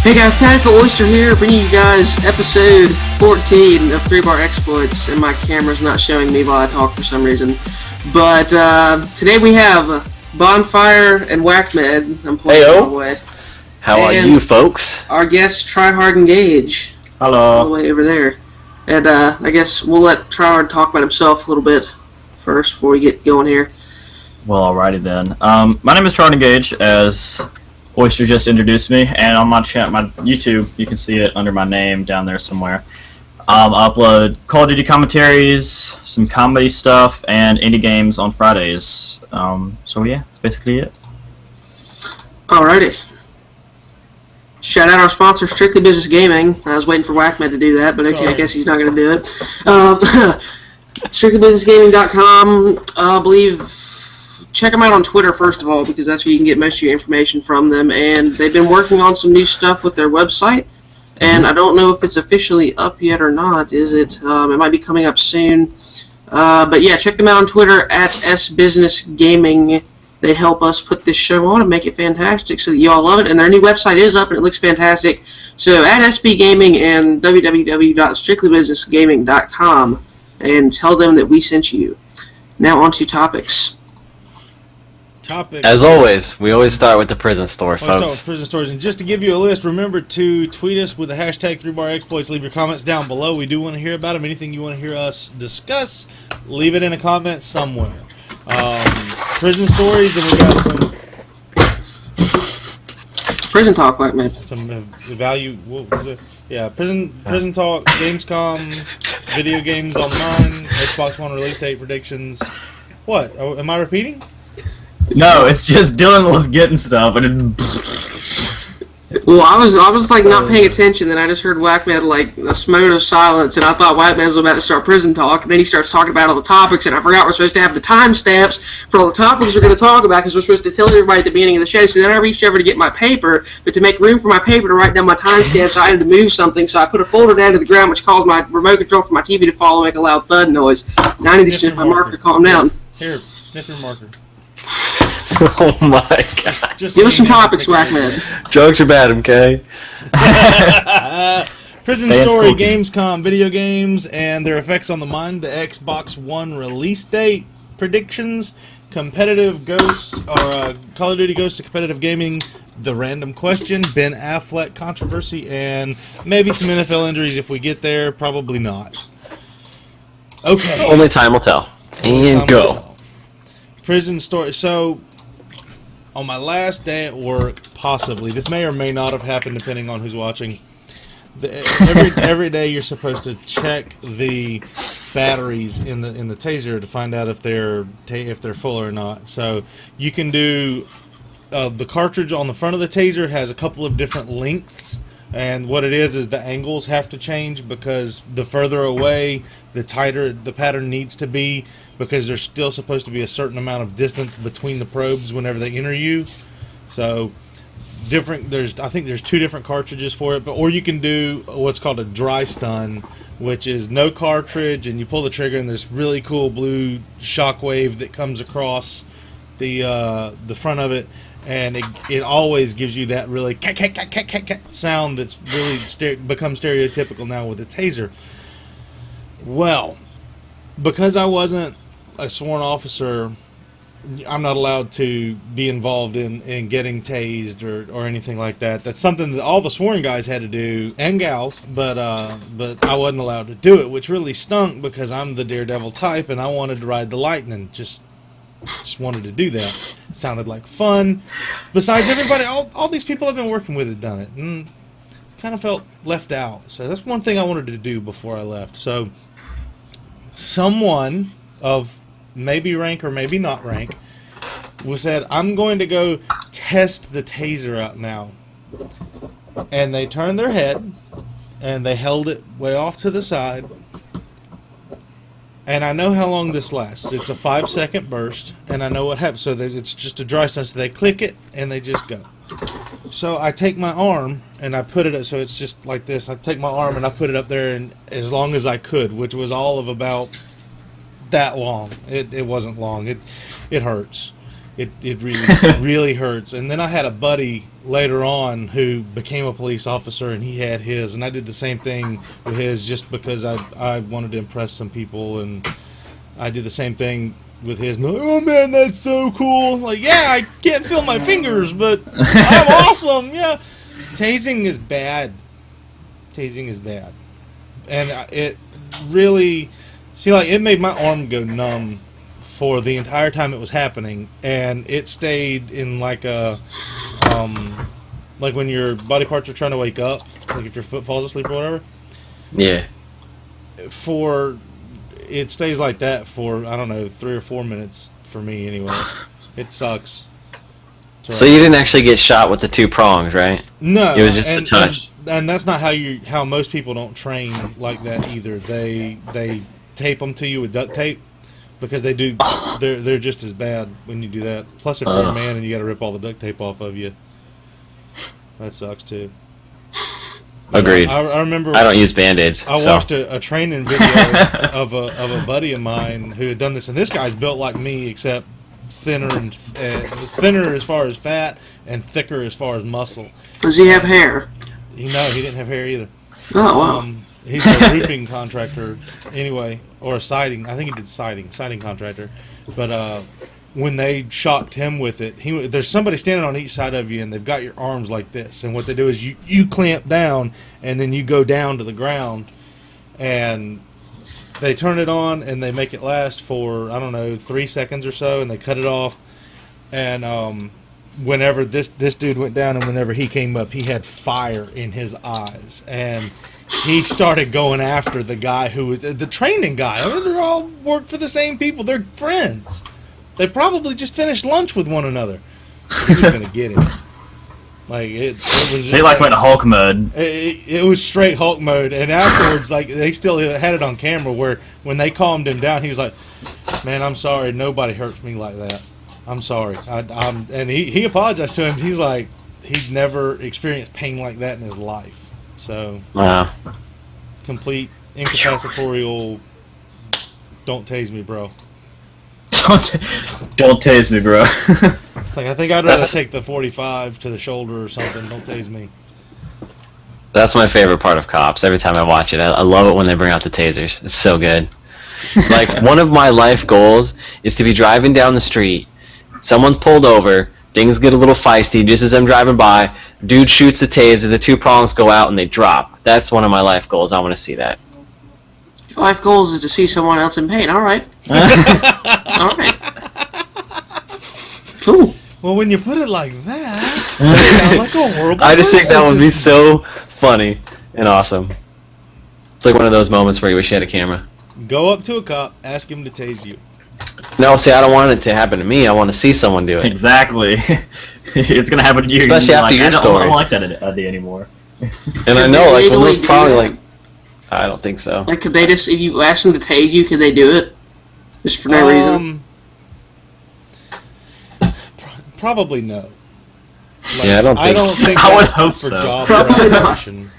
Hey guys, TacticalOyster here, bringing you guys episode 14 of 3-Bar Exploits, and my camera's not showing me while I talk for some reason. But today we have Bondfire and Whackmed. I'm pointing the wrong way. How are you folks? Our guest, Tryhard Engage. Hello. All the way over there. And I guess we'll let Tryhard talk about himself a little bit first before we get going here. Well, alrighty then. My name is Tryhard Engage, as Oyster just introduced me, and on my YouTube, you can see it under my name down there somewhere. I upload Call of Duty commentaries, some comedy stuff, and indie games on Fridays. So yeah, that's basically it. Alrighty. Shout out our sponsor, Strictly Business Gaming. I was waiting for Whackmed to do that, but okay, I guess he's not going to do it. StrictlyBusinessGaming.com, I believe. Check them out on Twitter, first of all, because that's where you can get most of your information from them. And they've been working on some new stuff with their website. And I don't know if it's officially up yet or not, is it? It might be coming up soon. But yeah, check them out on Twitter, at SBusinessGaming. They help us put this show on and make it fantastic so that you all love it. And their new website is up and it looks fantastic. So at SB Gaming and www.strictlybusinessgaming.com and tell them that we sent you. Now on to topics. As always, we always start with the prison story, folks. Start with prison stories, and just to give you a list, remember to tweet us with the hashtag 3Bar Exploits. Leave your comments down below. We do want to hear about them. Anything you want to hear us discuss, leave it in a comment somewhere. Prison stories, then we got some prison talk, like man. Some value. What was it? Yeah, prison talk, GamesCom, video games online, Xbox One release date predictions. What? Oh, am I repeating? No, it's just Dylan was getting stuff, and well, I was like not paying attention, then I just heard Whackmed like a smote of silence, and I thought Whackmed was about to start prison talk, and then he starts talking about all the topics, and I forgot we're supposed to have the timestamps for all the topics we're going to talk about, because we're supposed to tell everybody at the beginning of the show. So then I reached over to get my paper, but to make room for my paper to write down my timestamps, I had to move something, so I put a folder down to the ground, which caused my remote control for my TV to fall and make a loud thud noise. Now I need to sniff my marker to calm down. Here, sniff your marker. Oh my god. Just give us some topics, Whackmed. Jokes are bad, okay? Prison story, GamesCom, video games, and their effects on the mind, the Xbox One release date, predictions, competitive ghosts, or Call of Duty Ghosts to competitive gaming, the random question, Ben Affleck controversy, and maybe some NFL injuries if we get there, probably not. Okay. Only time will tell. And go. Prison story. So, on my last day at work, possibly, this may or may not have happened depending on who's watching. Every day you're supposed to check the batteries in the taser to find out if they're full or not. So you can do the cartridge on the front of the taser has a couple of different lengths, and what it is the angles have to change, because the further away, the tighter the pattern needs to be, because there's still supposed to be a certain amount of distance between the probes whenever they enter you. So I think there's two different cartridges for it, or you can do what's called a dry stun, which is no cartridge, and you pull the trigger, and this really cool blue shockwave that comes across the front of it, and it always gives you that really cat sound that's really become stereotypical now with the taser. Well, because I wasn't a sworn officer, I'm not allowed to be involved in getting tased or anything like that. That's something that all the sworn guys had to do, and gals, but I wasn't allowed to do it, which really stunk, because I'm the daredevil type, and I wanted to ride the lightning. Just wanted to do that. It sounded like fun. Besides, everybody, all these people I've been working with had done it, and kind of felt left out. So that's one thing I wanted to do before I left. So someone of maybe rank or maybe not rank said, I'm going to go test the taser out now. And they turned their head, and they held it way off to the side. And I know how long this lasts. It's a 5-second burst, and I know what happens. So that it's just a dry stun. So they click it, and they just go. So I take my arm, and I put it, so it's just like this. I take my arm, and I put it up there and as long as I could, which was all of about that long. It wasn't long. It hurts. It really really hurts. And then I had a buddy later on who became a police officer, and he had his, and I did the same thing with his just because I wanted to impress some people, and I did the same thing with his. And oh man, that's so cool! Like, yeah, I can't feel my fingers, but I'm awesome. Yeah, tasing is bad. Tasing is bad, and it really like it made my arm go numb for the entire time it was happening, and it stayed in like a like when your body parts are trying to wake up, like if your foot falls asleep or whatever. Yeah. It stays like that for, I don't know, 3 or 4 minutes for me anyway. It sucks. So you didn't actually get shot with the 2 prongs, right? No. It was just a touch. And that's not how most people don't train like that either. They tape them to you with duct tape because they do. They're just as bad when you do that. Plus, if you're a man and you got to rip all the duct tape off of you, that sucks too. Agreed. I remember. I don't use Band-Aids. I watched a training video of a buddy of mine who had done this, and this guy's built like me, except thinner and thinner as far as fat and thicker as far as muscle. Does he have hair? He didn't have hair either. Oh wow. He's a roofing contractor anyway, or a siding. I think he did siding contractor. But when they shocked him with it, there's somebody standing on each side of you, and they've got your arms like this. And what they do is you clamp down, and then you go down to the ground, and they turn it on, and they make it last for, I don't know, 3 seconds or so, and they cut it off. And whenever this dude went down and whenever he came up, he had fire in his eyes. And he started going after the guy who was the training guy. I mean, they all work for the same people. They're friends. They probably just finished lunch with one another. He was going to get him. Like, it was just... He like went Hulk mode. It was straight Hulk mode. And afterwards, like, they still had it on camera where when they calmed him down, he was like, man, I'm sorry. Nobody hurts me like that. I'm sorry. And he apologized to him. He's like, he'd never experienced pain like that in his life. So, wow. Complete incapacitatorial, don't tase me, bro. Don't tase me, bro. Like, I think I'd rather take the 45 to the shoulder or something. Don't tase me. That's my favorite part of Cops. Every time I watch it, I love it when they bring out the tasers. It's so good. Like, one of my life goals is to be driving down the street. Someone's pulled over. Things get a little feisty. Just as I'm driving by, dude shoots the taser. The 2 prongs go out and they drop. That's one of my life goals. I want to see that. Your life goal is to see someone else in pain. All right. All right. Cool. Well, when you put it like that, you sound like a horrible I just think that person. would be so funny and awesome. It's like one of those moments where you wish you had a camera. Go up to a cop, ask him to tase you. No, see, I don't want it to happen to me. I want to see someone do it. Exactly. It's gonna happen to you. Especially after like, your I don't story. like that idea anymore. And I know, like, when those probably, like... I don't think so. Like, could they just, if you ask them to tase you, could they do it? Just for no reason? Probably no. Like, Yeah, I don't think I would that's hope for so. job Probably not. preparation.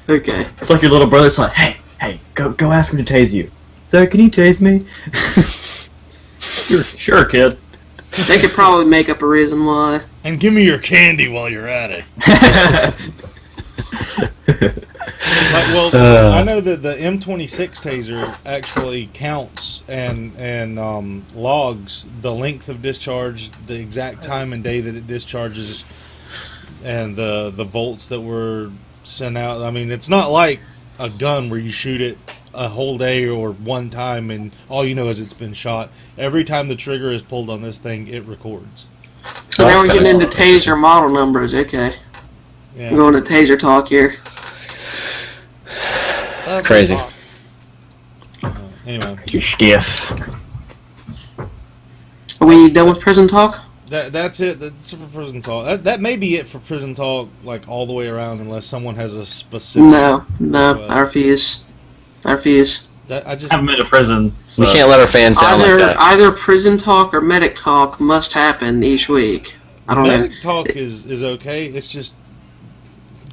Okay. It's like your little brother's like, hey, go ask him to tase you. So, can you tase me? Sure, kid. They could probably make up a reason why. And give me your candy while you're at it. Like, well, I know that the M26 taser actually counts and logs the length of discharge, the exact time and day that it discharges, and the volts that were sent out. I mean, it's not like a gun where you shoot it a whole day or one time and all you know is it's been shot. Every time the trigger is pulled on this thing, it records. So now we're getting into taser model numbers. Okay. Yeah. We're going to taser talk here. Crazy. Anyway, You're stiff. Are we done with prison talk? that's it. That's for prison talk. That may be it for prison talk, like all the way around, unless someone has a specific. No, I refuse. I refuse. I just I haven't been to prison. So. We can't let our fans sound like that. Either prison talk or medic talk must happen each week. I don't know. medic talk is okay. It's just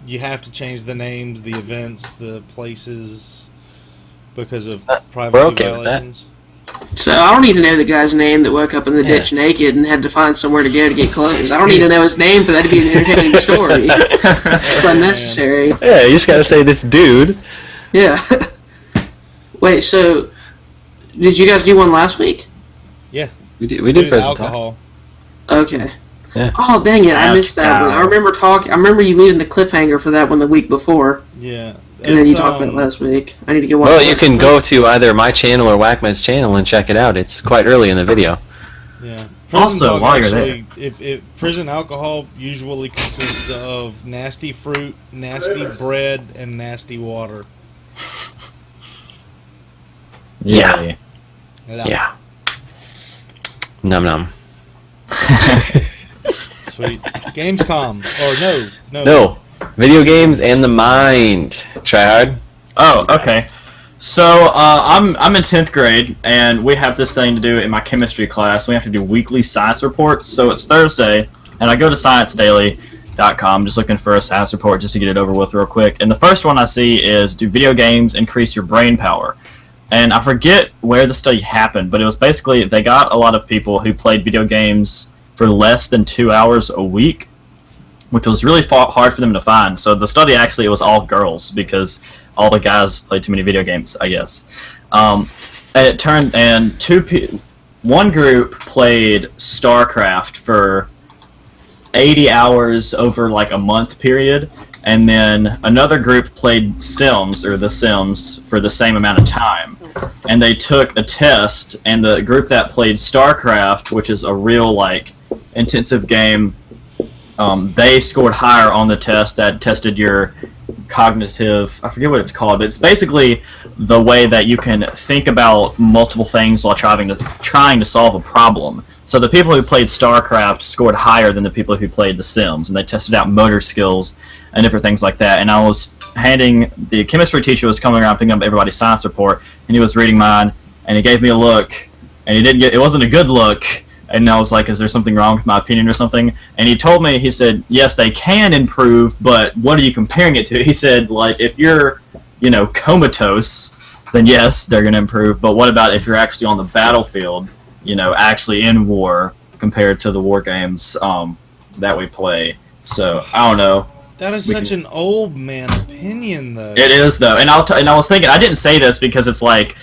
you have to change the names, the events, the places because of privacy okay with that. violations. So I don't need to know the guy's name that woke up in the ditch naked and had to find somewhere to go to get clothes. I don't need to know his name for that to be an entertaining story. It's unnecessary. Yeah, you just gotta say this dude. Yeah. Wait, so did you guys do one last week? Yeah. We did present alcohol. Okay. Yeah. Oh, dang it, I missed that one. I remember you leaving the cliffhanger for that one the week before. Yeah. And then you talked about it last week. I need to get one. Well, you can go to either my channel or Whackman's channel and check it out. It's quite early in the video. Yeah. Also, while you're there, if prison alcohol usually consists of nasty fruit, nasty bread, and nasty water. Yeah. Num num. Sweet. Gamescom. Or no. No. Video games and the mind. Try hard. Oh, okay. So I'm in 10th grade, and we have this thing to do in my chemistry class. We have to do weekly science reports. So it's Thursday, and I go to ScienceDaily.com just looking for a science report just to get it over with real quick. And the first one I see is, do video games increase your brain power? And I forget where the study happened, but it was basically they got a lot of people who played video games for less than 2 hours a week, which was really hard for them to find. So the study actually, it was all girls because all the guys played too many video games, I guess. And it turned, and one group played StarCraft for 80 hours over like a month period, and then another group played Sims, or The Sims, for the same amount of time. And they took a test, and the group that played StarCraft, which is a real like intensive game, they scored higher on the test that tested your cognitive, I forget what it's called, but it's basically the way that you can think about multiple things while trying to solve a problem. So the people who played StarCraft scored higher than the people who played The Sims, and they tested out motor skills and different things like that. And I was the chemistry teacher was coming around picking up everybody's science report, and he was reading mine, and he gave me a look, and it wasn't a good look. And I was like, is there something wrong with my opinion or something? And he told me, he said, yes, they can improve, but what are you comparing it to? He said, like, if you're, comatose, then yes, they're going to improve. But what about if you're actually on the battlefield, actually in war, compared to the war games that we play? So, I don't know. That is such an old man opinion, though. It is, though. And I was thinking, I didn't say this because it's like,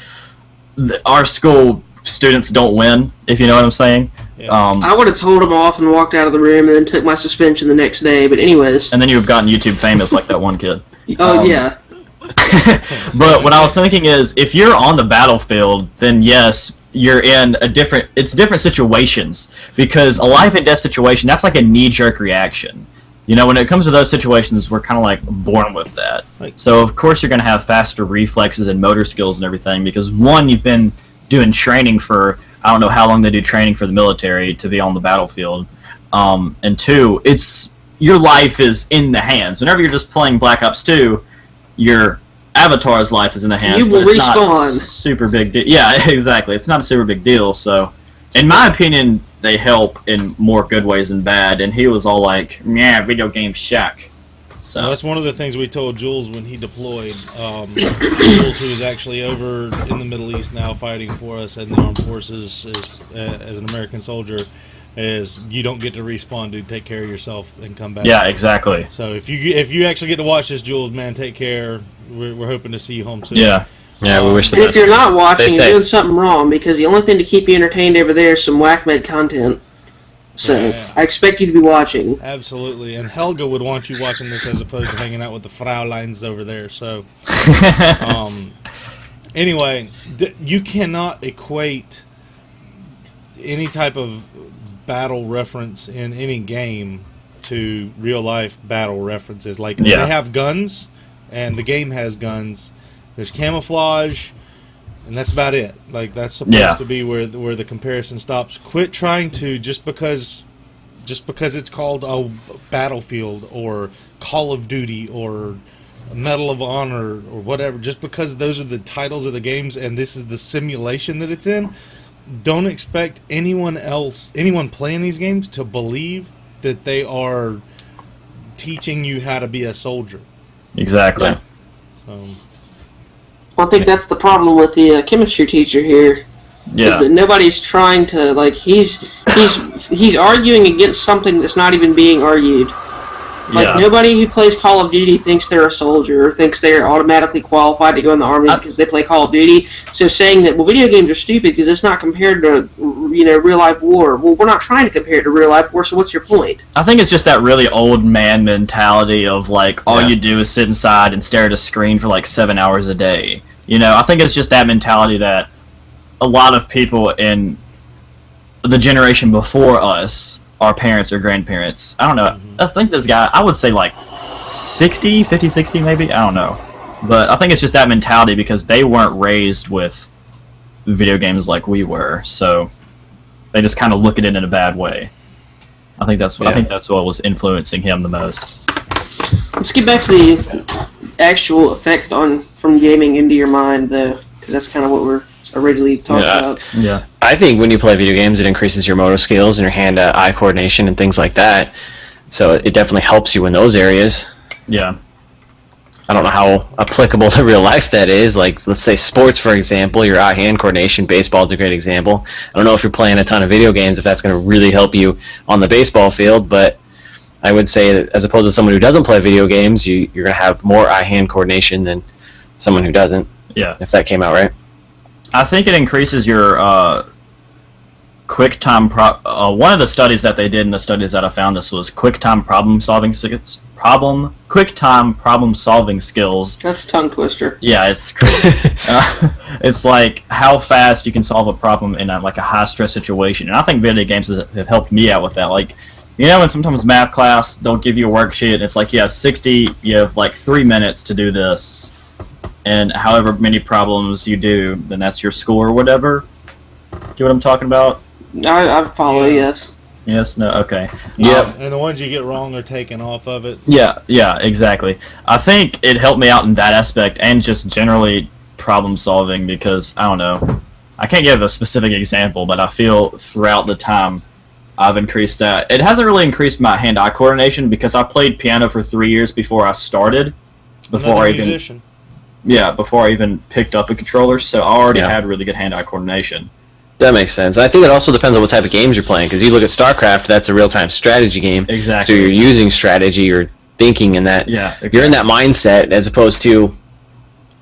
our school students don't win, if you know what I'm saying. Yeah. I would have told him off and walked out of the room and then took my suspension the next day, but anyways. And then you have gotten YouTube famous like that one kid. Oh, yeah. But what I was thinking is, if you're on the battlefield, then yes, you're in it's different situations, because a life and death situation, that's like a knee-jerk reaction. When it comes to those situations, we're kind of like born with that. Right. So of course you're going to have faster reflexes and motor skills and everything, because one, you've been doing training for, I don't know how long they do training for the military to be on the battlefield, and two, your life is in the hands. Whenever you're just playing Black Ops 2, your avatar's life is in the hands. You will but it's respawn. not a super big deal. Yeah, exactly. It's not a super big deal. So, in my opinion, they help in more good ways than bad. And he was all like, "Yeah, video games suck." So well, that's one of the things we told Jules when he deployed. Jules, who is actually over in the Middle East now fighting for us in the armed forces as an American soldier, is you don't get to respawn, dude. Take care of yourself and come back. yeah, exactly. So if you actually get to watch this, Jules, man, take care. We're hoping to see you home soon. Yeah. Yeah, we wish the And best. if you're not watching, Stay you're safe. doing something wrong, because the only thing to keep you entertained over there is some whack-med content. So, Yeah. I expect you to be watching. Absolutely, and Helga would want you watching this as opposed to hanging out with the Fraulines over there. So, anyway, you cannot equate any type of battle reference in any game to real life battle references. Like, Yeah. they have guns, and the game has guns. There's camouflage, and that's about it. Like, that's supposed to be where the comparison stops. Quit trying to, just because it's called a Battlefield or Call of Duty or Medal of Honor or whatever, just because those are the titles of the games and this is the simulation that it's in, don't expect anyone playing these games to believe that they are teaching you how to be a soldier. Exactly. Yeah. So, Well, I think that's the problem with the chemistry teacher here. Is that nobody's trying to, like, he's arguing against something that's not even being argued. Like, nobody who plays Call of Duty thinks they're a soldier or thinks they're automatically qualified to go in the army because they play Call of Duty. So saying that, well, video games are stupid because it's not compared to, real-life war. Well, we're not trying to compare it to real-life war, so what's your point? I think it's just that really old man mentality of, like, all you do is sit inside and stare at a screen for, like, 7 hours a day. I think it's just that mentality that a lot of people in the generation before us, our parents or grandparents, I don't know, I think this guy, I would say like 50, 60 maybe, I don't know. But I think it's just that mentality because they weren't raised with video games like we were, so they just kind of look at it in a bad way. I think that's what was influencing him the most. Let's get back to the actual effect from gaming into your mind, though, because that's kind of what we're originally talking about. Yeah. I think when you play video games, it increases your motor skills and your hand-eye coordination and things like that. So it definitely helps you in those areas. Yeah. I don't know how applicable to real life that is. Like, let's say sports, for example, your eye-hand coordination. Baseball is a great example. I don't know if you're playing a ton of video games, if that's going to really help you on the baseball field, but I would say that as opposed to someone who doesn't play video games, you're going to have more eye-hand coordination than someone who doesn't. Yeah. If that came out right. I think it increases your quick time. One of the studies that they did in the studies that I found this was quick time problem solving skills. That's a tongue twister. Yeah, it's crazy. It's like how fast you can solve a problem in a high stress situation, and I think video games have helped me out with that. Like, when sometimes math class they'll give you a worksheet and it's like you have 3 minutes to do this. And however many problems you do, then that's your score or whatever. Get what I'm talking about? I follow, yes. Yes, no, okay. Yep. And the ones you get wrong are taken off of it. Yeah, exactly. I think it helped me out in that aspect and just generally problem solving because, I don't know, I can't give a specific example, but I feel throughout the time I've increased that. It hasn't really increased my hand-eye coordination because I played piano for 3 years before I started. Before I even picked up a controller, so I already had really good hand-eye coordination. That makes sense. I think it also depends on what type of games you're playing, because you look at StarCraft, that's a real-time strategy game. Exactly. So you're using strategy, you're thinking in that. Yeah, exactly. You're in that mindset, as opposed to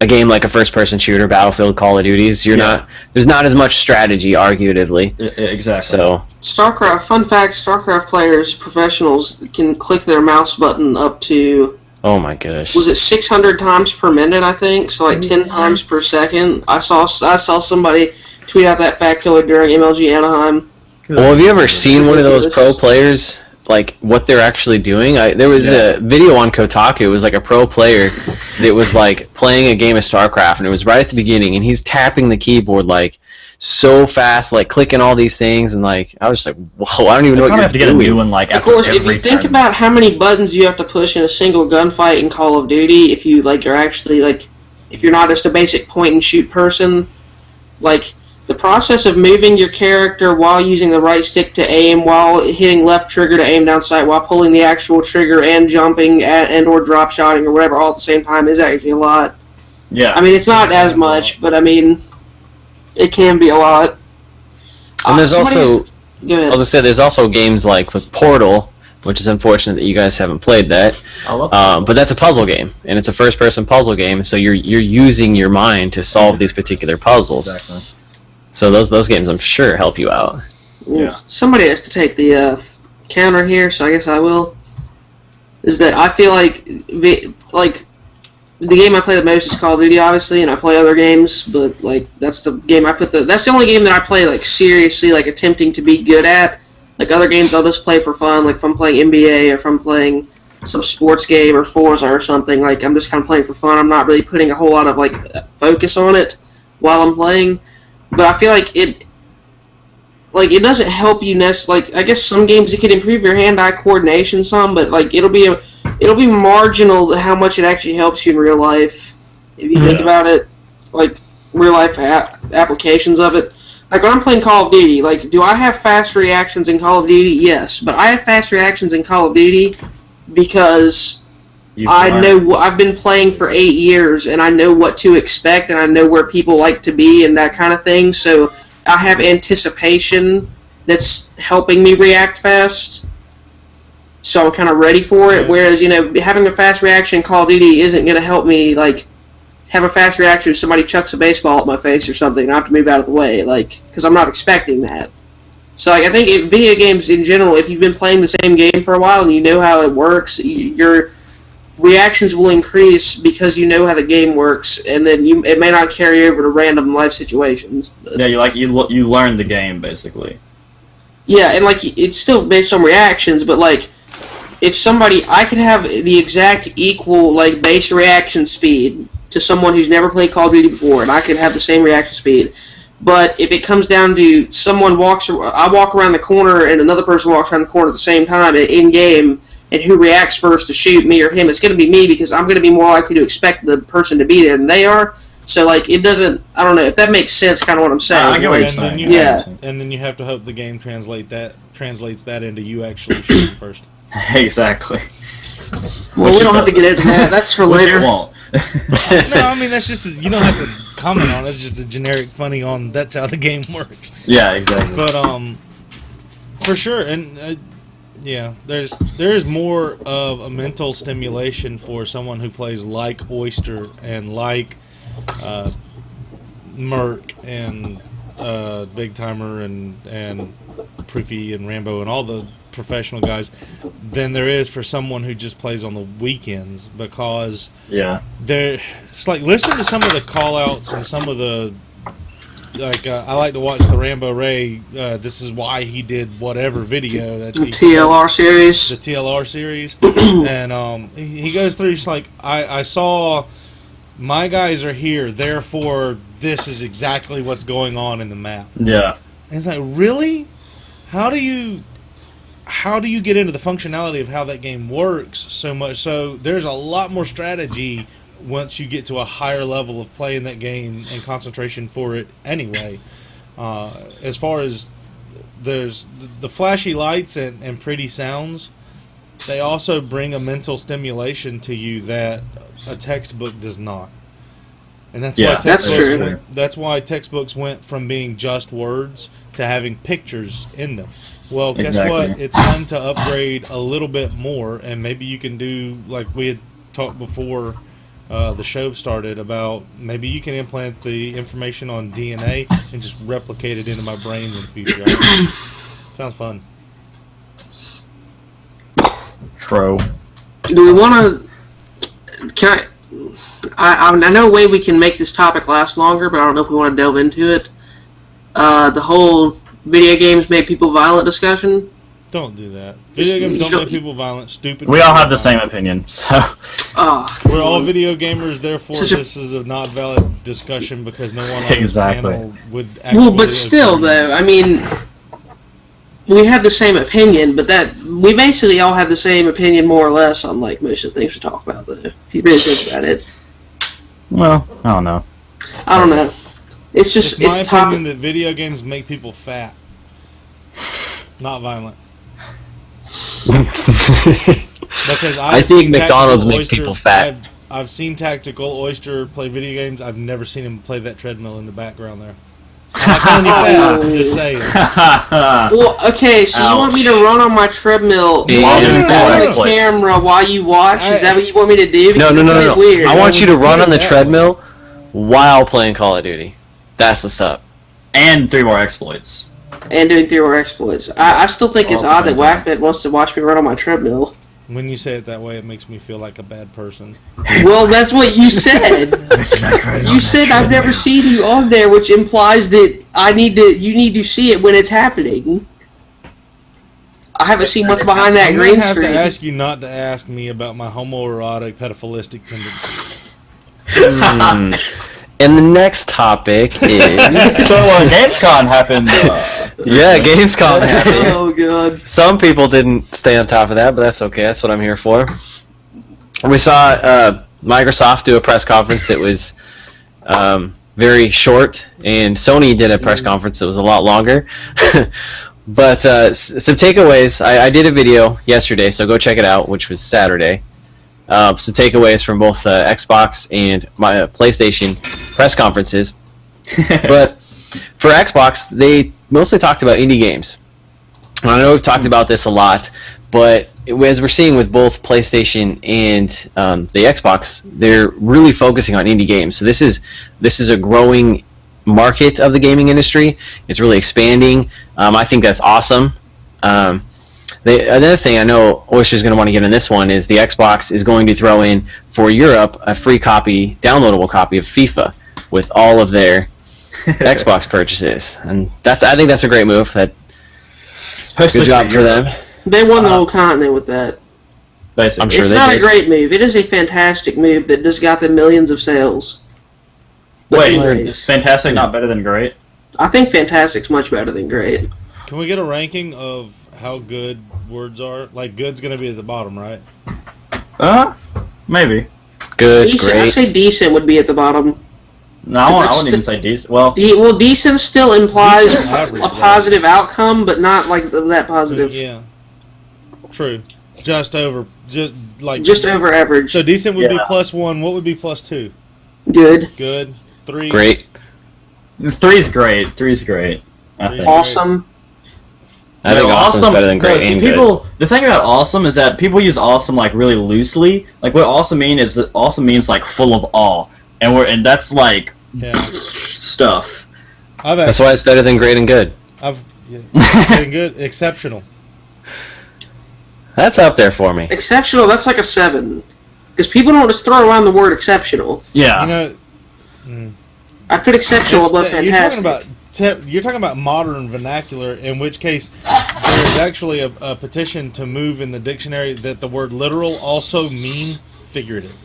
a game like a first-person shooter, Battlefield, Call of Duties. There's not as much strategy, arguably. Exactly. So StarCraft, fun fact, StarCraft players, professionals, can click their mouse button up to... Oh my gosh. Was it 600 times per minute, I think? So like 10 times per second. I saw somebody tweet out that factoid during MLG Anaheim. Well, have you ever seen one of those pro players, like what they're actually doing? There was a video on Kotaku. It was like a pro player that was like playing a game of StarCraft, and it was right at the beginning, and he's tapping the keyboard like so fast, like clicking all these things, and like I was just like, whoa, I don't even know what you're have to get doing. a new one like of after course, every if you think turn. about how many buttons you have to push in a single gunfight in Call of Duty, if you you're actually if you're not just a basic point and shoot person, like the process of moving your character while using the right stick to aim, while hitting left trigger to aim down sight, while pulling the actual trigger and jumping and or drop shotting or whatever all at the same time is actually a lot. Yeah. I mean, it's not as much, but I mean, it can be a lot. And there's also, go ahead. I was gonna say, there's also games like with Portal, which is unfortunate that you guys haven't played that. I love Portal. But that's a puzzle game, and it's a first-person puzzle game, so you're using your mind to solve these particular puzzles. Exactly. So those games, I'm sure, help you out. Yeah. Somebody has to take the counter here, so I guess I will. Is that I feel like the game I play the most is Call of Duty, obviously, and I play other games, but that's the game that's the only game that I play seriously, attempting to be good at. Other games I'll just play for fun, if I'm playing NBA or if I'm playing some sports game or Forza or something, I'm just kind of playing for fun. I'm not really putting a whole lot of focus on it while I'm playing. But I feel like it doesn't help you necessarily. I guess some games it could improve your hand-eye coordination some, but it'll be marginal how much it actually helps you in real life if you think about it, real life applications of it. When I'm playing Call of Duty, do I have fast reactions in Call of Duty? Yes, but I have fast reactions in Call of Duty because I've been playing for 8 years and I know what to expect and I know where people like to be and that kind of thing. So I have anticipation that's helping me react fast. So I'm kind of ready for it. Whereas, having a fast reaction in Call of Duty isn't going to help me, have a fast reaction if somebody chucks a baseball at my face or something and I have to move out of the way, because I'm not expecting that. So I think video games in general, if you've been playing the same game for a while and you know how it works, your reactions will increase because you know how the game works, and then it may not carry over to random life situations. Yeah, you learn the game, basically. Yeah, and it's still based on reactions, but if I could have the exact equal base reaction speed to someone who's never played Call of Duty before, and I could have the same reaction speed. But if it comes down to I walk around the corner and another person walks around the corner at the same time in game, and who reacts first to shoot, me or him, it's going to be me because I'm going to be more likely to expect the person to be there than they are. So it doesn't. I don't know if that makes sense. Kind of what I'm saying. I get what you're saying. And then you have to hope the game translates that into you actually shooting first. Exactly. Well, we don't have to get into that. That's for later. It won't. No, I mean that's just you don't have to comment on it. It's just a generic funny on that's how the game works. Yeah, exactly. But for sure, and yeah, there's more of a mental stimulation for someone who plays like Oyster and like Merc and Big Timer and Proofy and Rambo and all the professional guys than there is for someone who just plays on the weekends, because it's listen to some of the call outs and some of the I like to watch the Rambo Ray this is why he did whatever video that the TLR series and he goes through I saw my guys are here, therefore this is exactly what's going on in the map. Yeah. And it's really? How do you get into the functionality of how that game works so much? So there's a lot more strategy once you get to a higher level of playing that game and concentration for it anyway. As far as there's the flashy lights and pretty sounds, they also bring a mental stimulation to you that a textbook does not. And that's why textbooks went from being just words to having pictures in them. Well, guess what? It's time to upgrade a little bit more, and maybe you can do like we had talked before the show started about maybe you can implant the information on DNA and just replicate it into my brain in the future. Sounds fun. True. Do we want to? I know a way we can make this topic last longer, but I don't know if we want to delve into it. The whole video games make people violent discussion. Don't do that. Video games don't make people violent. Stupid. We all have the same opinion, so. We're all video gamers, therefore this is a not valid discussion because no one on this panel would actually. Well, but still, though, I mean, we have the same opinion, but we basically all have the same opinion more or less on like most of the things we talk about, though. If you really think about it. Well, I don't know. I don't know. It's just it's my opinion that video games make people fat, not violent. Because I think McDonald's makes people fat. I've seen Tactical Oyster play video games. I've never seen him play that treadmill in the background there. I'm just saying. Well, okay, so you want me to run on my treadmill on the camera while you watch? Is that what you want me to do? No. Weird. I want you to run on the treadmill while playing Call of Duty. That's what's up. And 3 more exploits. And doing 3 more exploits. I still think it's odd that Whackbit wants to watch me run on my treadmill. When you say it that way, it makes me feel like a bad person. Well, that's what you said. You said I've never seen you on there, which implies that you need to see it when it's happening. I haven't seen what's behind that green screen. I have to ask you not to ask me about my homoerotic, pedophilistic tendencies. And the next topic is... So GamesCom happened. Yeah, GamesCom happened. Oh, God. Some people didn't stay on top of that, but that's okay. That's what I'm here for. We saw Microsoft do a press conference that was very short, and Sony did a press conference that was a lot longer. But some takeaways. I did a video yesterday, so go check it out, which was Saturday. Some takeaways from both Xbox and my PlayStation press conferences. But for Xbox, they mostly talked about indie games. And I know we've talked about this a lot, but as we're seeing with both PlayStation and the Xbox, they're really focusing on indie games. So this is a growing market of the gaming industry. It's really expanding. I think that's awesome. Another thing I know Oyster's going to want to get in this one is the Xbox is going to throw in for Europe a free copy, downloadable copy of FIFA with all of their Xbox purchases, and I think that's a great move. Good job for them. They won the whole continent with that. Basically. I'm sure it's they not did. a great move. It is a fantastic move that just got them millions of sales. But Wait, anyways, is fantastic not better than great? I think fantastic's much better than great. Can we get a ranking of how good words are? Like, good's going to be at the bottom, right? Maybe. Good, Decent, great. I say decent would be at the bottom. No, I wouldn't even say decent. Well, Well, decent still implies Decent average, a positive outcome, but not like that positive. Yeah. True. Just over average. So decent would be Yeah. +1. What would be +2? Good. Good. 3. Great. 3's great. 3's great. I think. Awesome. I think awesome's better than no, great see, and people, the thing about awesome is that people use awesome like really loosely. Like what awesome means is awesome means like full of awe, and that's like Yeah. stuff. That's why it's better than great and good. Getting good. Exceptional. That's up there for me. Exceptional, that's like a 7. Because people don't just throw around the word exceptional. Yeah. You know, I put exceptional above fantastic. You're talking about modern vernacular, in which case there's actually a petition to move in the dictionary that the word literal also mean figurative.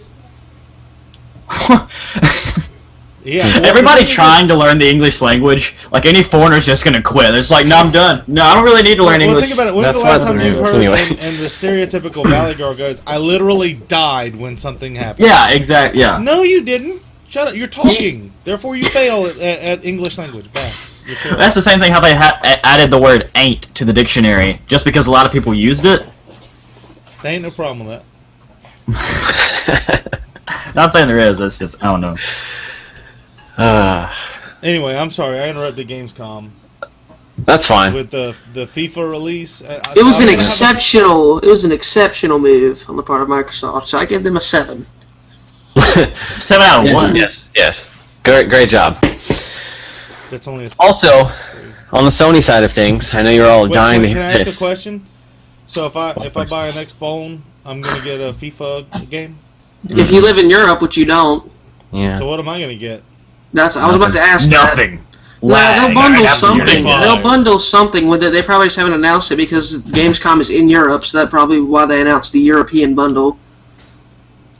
Yeah. Everybody trying to learn the English language, like any foreigner's just gonna quit. It's like, no, I'm done. No, I don't really need to learn Well, English. think about it. When's That's the last why time they're you've heard anyway. and the stereotypical Valley Girl goes, I literally died when something happened. Yeah, exactly. Yeah. No, you didn't. Shut up. You're talking. Therefore, you fail at English language. Bad. You're terrible. That's the same thing how they added the word ain't to the dictionary, just because a lot of people used it. There ain't no problem with that. Not saying there is, it's just, I don't know. Anyway, I'm sorry. I interrupted GamesCom That's fine. with the FIFA release. It was an exceptional move on the part of Microsoft, so I give them a 7. 7 out of 1. Yes. Great job. That's only a Also, on the Sony side of things, I know you're all dying to Can I hear ask a this. question? So if I buy an XBOne, I'm gonna get a FIFA game. If you live in Europe, which you don't, Yeah. So what am I gonna get? I was about to ask that. Nothing. Well, they'll bundle something. Unified. They'll bundle something with it. They probably just haven't announced it because Gamescom is in Europe, so that's probably why they announced the European bundle.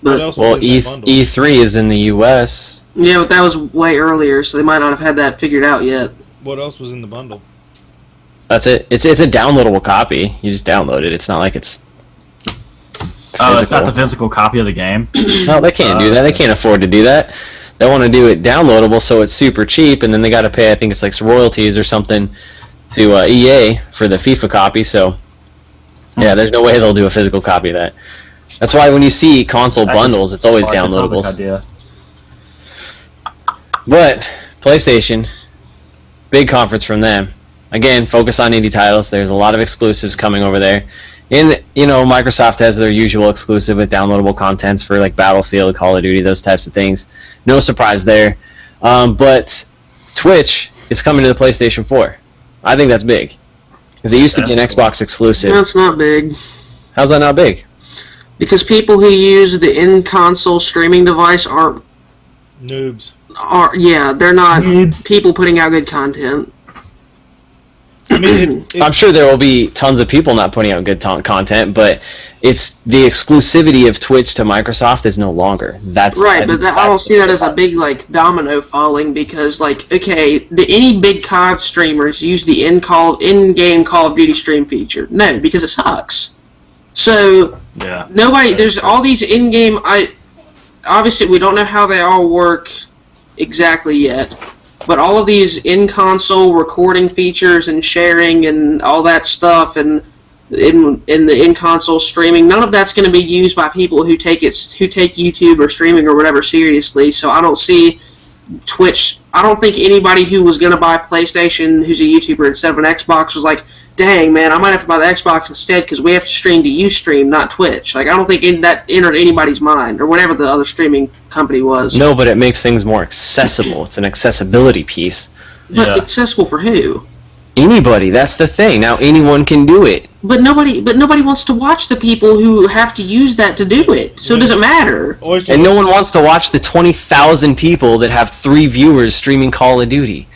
What But else Well, was in that bundle? E3 is in the U.S. yeah, but that was way earlier, so they might not have had that figured out yet. What else was in the bundle? That's it. It's a downloadable copy. You just download it. It's not like it's. Oh, it's not physical. the physical copy of the game? No, they can't do that. They can't afford to do that. They want to do it downloadable, so it's super cheap, and then they got to pay. I think it's like some royalties or something to EA for the FIFA copy. So, yeah, there's no way they'll do a physical copy of that. That's why when you see console bundles, it's always downloadables. Idea. But PlayStation, big conference from them. Again, focus on indie titles. There's a lot of exclusives coming over there. And, Microsoft has their usual exclusive with downloadable contents for like Battlefield, Call of Duty, those types of things. No surprise there. But Twitch is coming to the PlayStation 4. I think that's big. Because it used to be an Xbox exclusive. No, it's not big. How's that not big? Because people who use the in-console streaming device Noobs. they're not people putting out good content. I mean, I'm sure there will be tons of people not putting out good content, but it's the exclusivity of Twitch to Microsoft is no longer. That's Right, but I don't see that as a big domino falling because any big COD streamers use the in-game Call of Duty stream feature? No, because it sucks. So Yeah. there's all these in-game. Obviously we don't know how they all work exactly yet. But all of these in-console recording features and sharing and all that stuff and in the in-console streaming, none of that's going to be used by people who take YouTube or streaming or whatever seriously. So I don't see Twitch. I don't think anybody who was going to buy a PlayStation, who's a YouTuber instead of an Xbox, was like, dang, man, I might have to buy the Xbox instead because we have to stream to Ustream, not Twitch. Like, I don't think that entered anybody's mind, or whatever the other streaming company was. No, but it makes things more accessible. It's an accessibility piece. But Yeah. accessible for who? Anybody. That's the thing. Now anyone can do it. But nobody wants to watch the people who have to use that to do it. So it doesn't matter. Oyster, And no one wants to watch the 20,000 people that have 3 viewers streaming Call of Duty.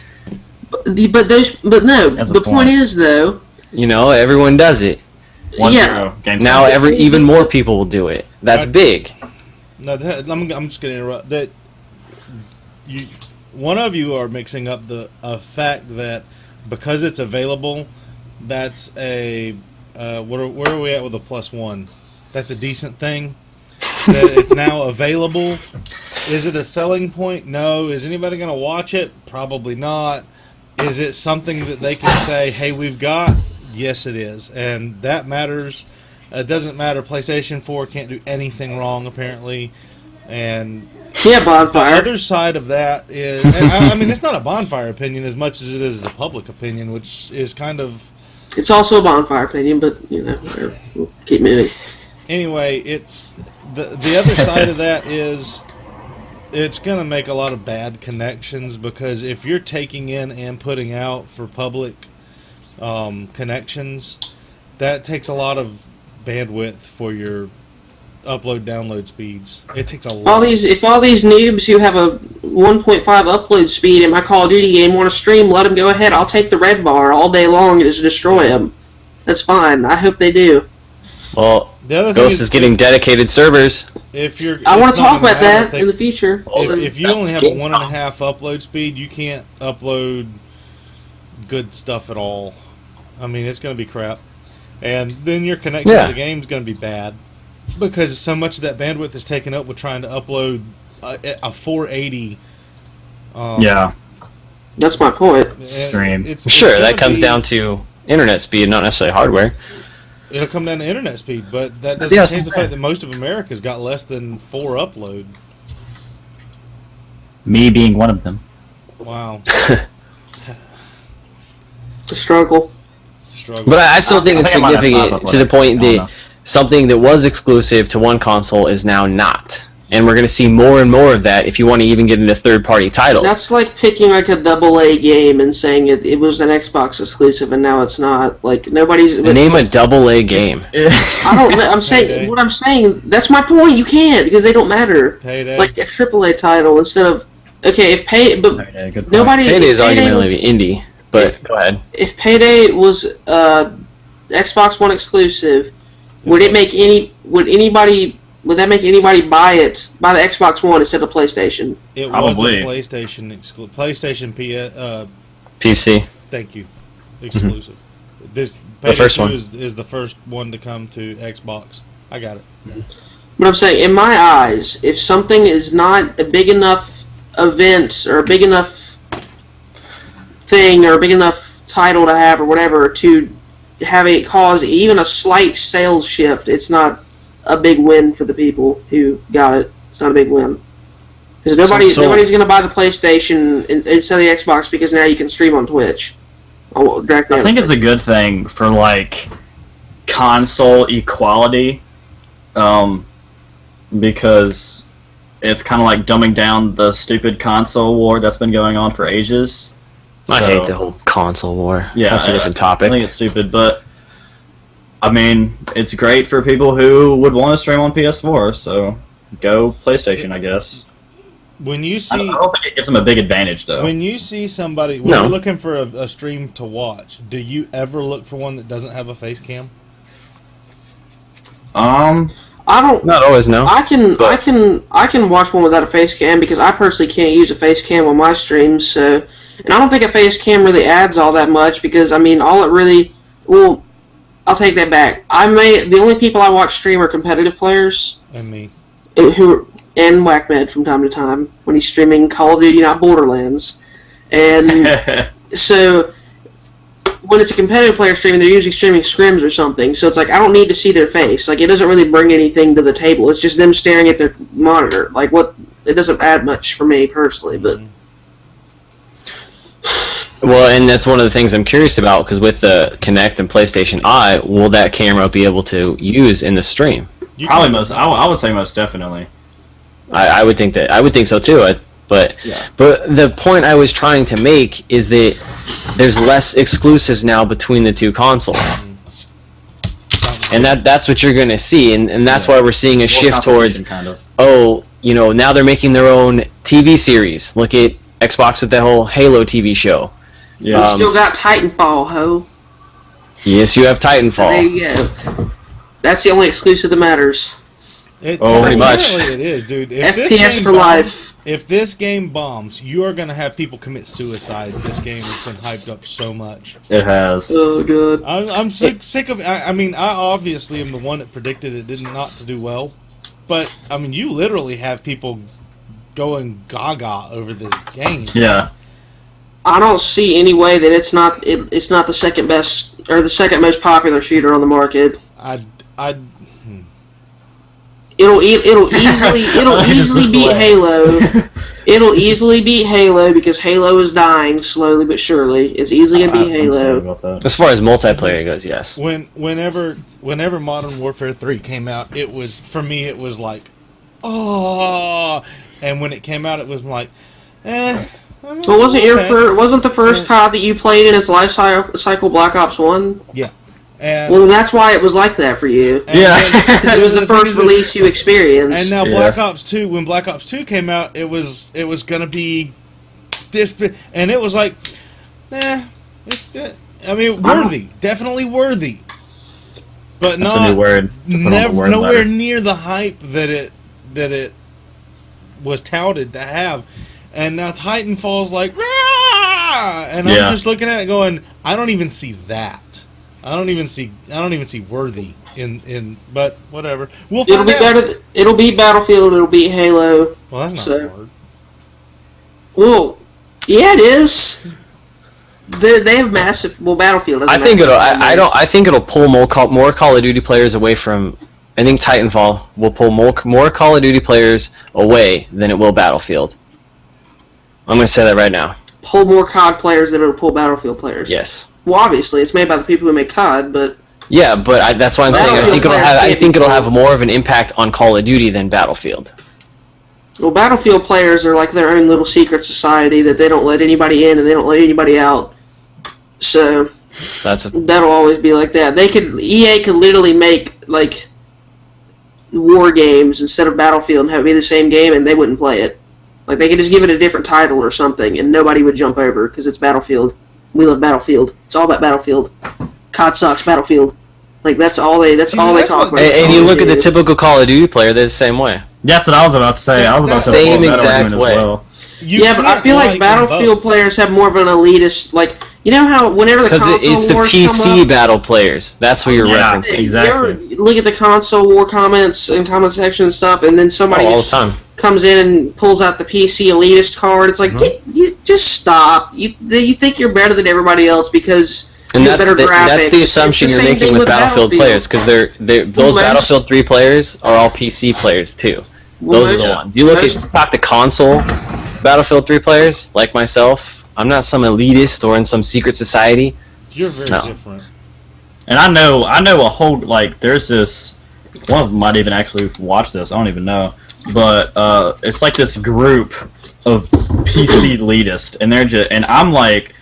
But no. That's a The point point. is though. You know, everyone does it. 1-0. GamesCom. Now even more people will do it. That's big. no, I'm just going to interrupt. That one of you are mixing up the fact that because it's available, that's a where are we at with a +1? That's a decent thing. That it's now available. Is it a selling point? No. Is anybody going to watch it? Probably not. Is it something that they can say, "Hey, we've got"? Yes, it is, and that matters. It doesn't matter. PlayStation 4 can't do anything wrong, apparently, and Yeah, the Bondfire. other side of that is, and I mean, it's not a Bonfire opinion as much as it is a public opinion, which is kind of, It's also a Bonfire opinion, but you know, whatever. We'll keep moving. anyway, it's the other side of that is it's going to make a lot of bad connections, because if you're taking in and putting out for public connections, that takes a lot of bandwidth for your upload download speeds. It takes a lot. If all these noobs who have a 1.5 upload speed in my Call of Duty game want to stream, let them go ahead. I'll take the red bar all day long and just destroy them. That's fine. I hope they do. Well, The other thing Ghost is getting dedicated servers. if you're, I want it's to not talk gonna about matter that if in the future. If you That's only have a GameCom. 1.5 upload speed, you can't upload good stuff at all. I mean, it's going to be crap. And then your connection Yeah. to the game is going to be bad, because so much of that bandwidth is taken up with trying to upload a 480. Yeah. That's my point. Stream. It's Sure, gonna that comes be- down to internet speed, not necessarily hardware. It'll come down to internet speed, but that doesn't Yeah, change the okay. fact that most of America's got less than 4 upload. Me being one of them. Wow. It's a struggle. Struggle. But I still think I it's think I might have significant five to the point I don't that know. something that was exclusive to one console is now not. And we're going to see more and more of that if you want to even get into third-party titles. That's like picking like a AA game and saying it was an Xbox exclusive and now it's not. Like nobody's. Name a AA game. I don't know. I'm saying Payday. what I'm saying. That's my point. You can't because they don't matter. Payday. Like a AAA title instead of Okay, good point. nobody. Payday is if Payday- arguably indie, but go ahead. If Payday was Xbox One exclusive, would that make anybody buy the Xbox One instead of PlayStation? It Probably. was a PlayStation PC. Thank you. Exclusive. This The Payday first 2 one. is the first one to come to Xbox. I got it. But I'm saying, in my eyes, if something is not a big enough event or a big enough thing or a big enough title to have or whatever to have it cause even a slight sales shift, it's not a big win for the people who got it. It's not a big win. Because nobody's going to buy the PlayStation instead of the Xbox because now you can stream on Twitch. I think it's a good thing for like console equality, because it's kind of like dumbing down the stupid console war that's been going on for ages. I So, hate the whole console war. Yeah, That's a different I topic. think it's stupid, but I mean, it's great for people who would want to stream on PS4. So go PlayStation, I guess. When you I see don't think it gives them a big advantage though. when you see somebody when No. you're looking for a stream to watch, do you ever look for one that doesn't have a face cam? I don't. Not always, no. I can But- I can watch one without a face cam because I personally can't use a face cam on my streams. So, and I don't think a face cam really adds all that much because I mean, all it really well, I'll take that back. The only people I watch stream are competitive players And me. and Whackmed from time to time when he's streaming Call of Duty, not Borderlands, and so. When it's a competitive player streaming, they're usually streaming scrims or something, so it's like I don't need to see their face. Like it doesn't really bring anything to the table. It's just them staring at their monitor. Like what? It doesn't add much for me personally, but Well, and that's one of the things I'm curious about, because with the Kinect and PlayStation Eye, will that camera be able to use in the stream? Probably most. I would say most definitely. I would think that. I would think so too. But the point I was trying to make is that there's less exclusives now between the two consoles. And that's what you're going to see, and that's why we're seeing a shift towards, now they're making their own TV series. Look at Xbox with that whole Halo TV show. Yeah. You still got Titanfall, ho. Yes, you have Titanfall. There you go. That's the only exclusive that matters. Pretty much. It is, dude. FPS for life. If this game bombs, you are going to have people commit suicide. This game has been hyped up so much. It has. Oh, good. I'm sick of... I mean, I obviously am the one that predicted it did not to do well. But, I mean, you literally have people going gaga over this game. Yeah. I don't see any way that it's not the second best or the second most popular shooter on the market. It'll easily beat Halo. It'll easily beat Halo because Halo is dying slowly but surely. It's easily gonna beat Halo. As far as multiplayer goes, yes. Whenever Modern Warfare 3 came out, it was, for me, it was like, oh, and when it came out, it was like, Well, wasn't the first COD that you played in its life cycle Black Ops 1? Yeah. And well, that's why it was like that for you. Yeah. Because it was the first release you experienced. And now Black Ops 2, when Black Ops 2 came out, it was going to be this, and it was like, it's good. I mean, worthy. Definitely worthy. But not nowhere near the hype that it was touted to have. And now Titanfall's like, rah! And I'm just looking at it going, I don't even see that. I don't even see worthy in but whatever. We'll find out. It'll beat Battlefield, it'll beat Halo. Well, that's not hard. Well, yeah, it is. They have massive. Well, Battlefield. I think it'll. I think it'll pull more Call of Duty players away from. I think Titanfall will pull more Call of Duty players away than it will Battlefield. I'm going to say that right now. Pull more COD players than it'll pull Battlefield players. Yes. Well, obviously, it's made by the people who make COD, but yeah, but that's why I'm saying I think it'll have more of an impact on Call of Duty than Battlefield. Well, Battlefield players are like their own little secret society that they don't let anybody in and they don't let anybody out. So that'll always be like that. EA could literally make like war games instead of Battlefield and have it be the same game, and they wouldn't play it. Like they could just give it a different title or something, and nobody would jump over because it's Battlefield. We love Battlefield. It's all about Battlefield. COD sucks. Battlefield. Like that's all they talk about. And you look at the typical Call of Duty player; they're the same way. That's what I was about to say. I was about to same exact way. As well. Yeah, but I feel like Battlefield players have more of an elitist, like, you know how whenever the console it's the wars PC come up, battle players. That's what you're referencing. Exactly. You ever look at the console war comments and comment section and stuff, and then somebody all the time comes in and pulls out the PC elitist card. It's like, you just stop. You think you're better than everybody else because you have better graphics. That's the assumption you're making with Battlefield players, because those Battlefield 3 players are all PC players too. Those are the ones. You talk to console Battlefield 3 players, like myself, I'm not some elitist or in some secret society. You're very different. And I know a whole, like, there's this, one of them might even actually watch this, I don't even know, but it's like this group of PC elitists, and they're just, and I'm like,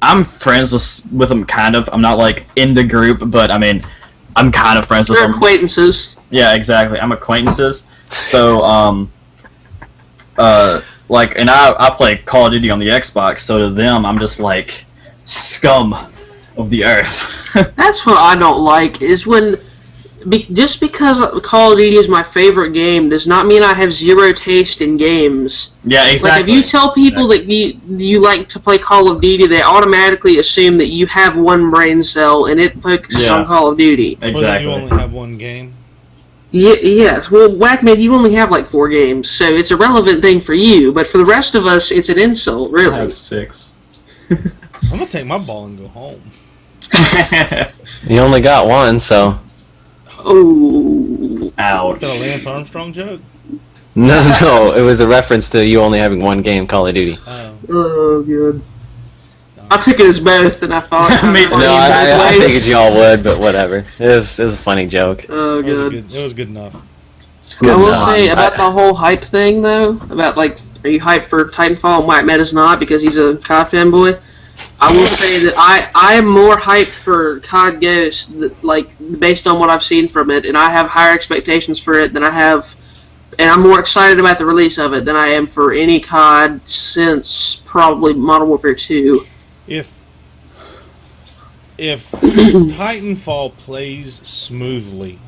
I'm friends with them kind of, I'm not like in the group, but I mean, I'm kind of friends with them. They're acquaintances. Yeah, exactly, I'm acquaintances. So, like, and I play Call of Duty on the Xbox, so to them, I'm just like scum of the earth. That's what I don't like, is when, just because Call of Duty is my favorite game does not mean I have zero taste in games. Yeah, exactly. Like, if you tell people that you like to play Call of Duty, they automatically assume that you have one brain cell and it focuses on Call of Duty. Exactly. Well, you only have one game. Yes. Well, Whackman, you only have like 4 games, so it's a relevant thing for you. But for the rest of us, it's an insult, really. I have 6. I'm gonna take my ball and go home. You only got one, so. Oh. Ouch. Is that a Lance Armstrong joke? No, it was a reference to you only having one game, Call of Duty. Oh, good. No, I took it as both, and I thought. No, I figured y'all would, but whatever. It was a funny joke. Oh, good. It was good enough. I will say about the whole hype thing, though, about like, are you hyped for Titanfall? And White Matt is not because he's a COD fanboy. I will say that I am more hyped for COD Ghost, like based on what I've seen from it, and I have higher expectations for it than I have, and I'm more excited about the release of it than I am for any COD since probably Modern Warfare 2. If Titanfall plays smoothly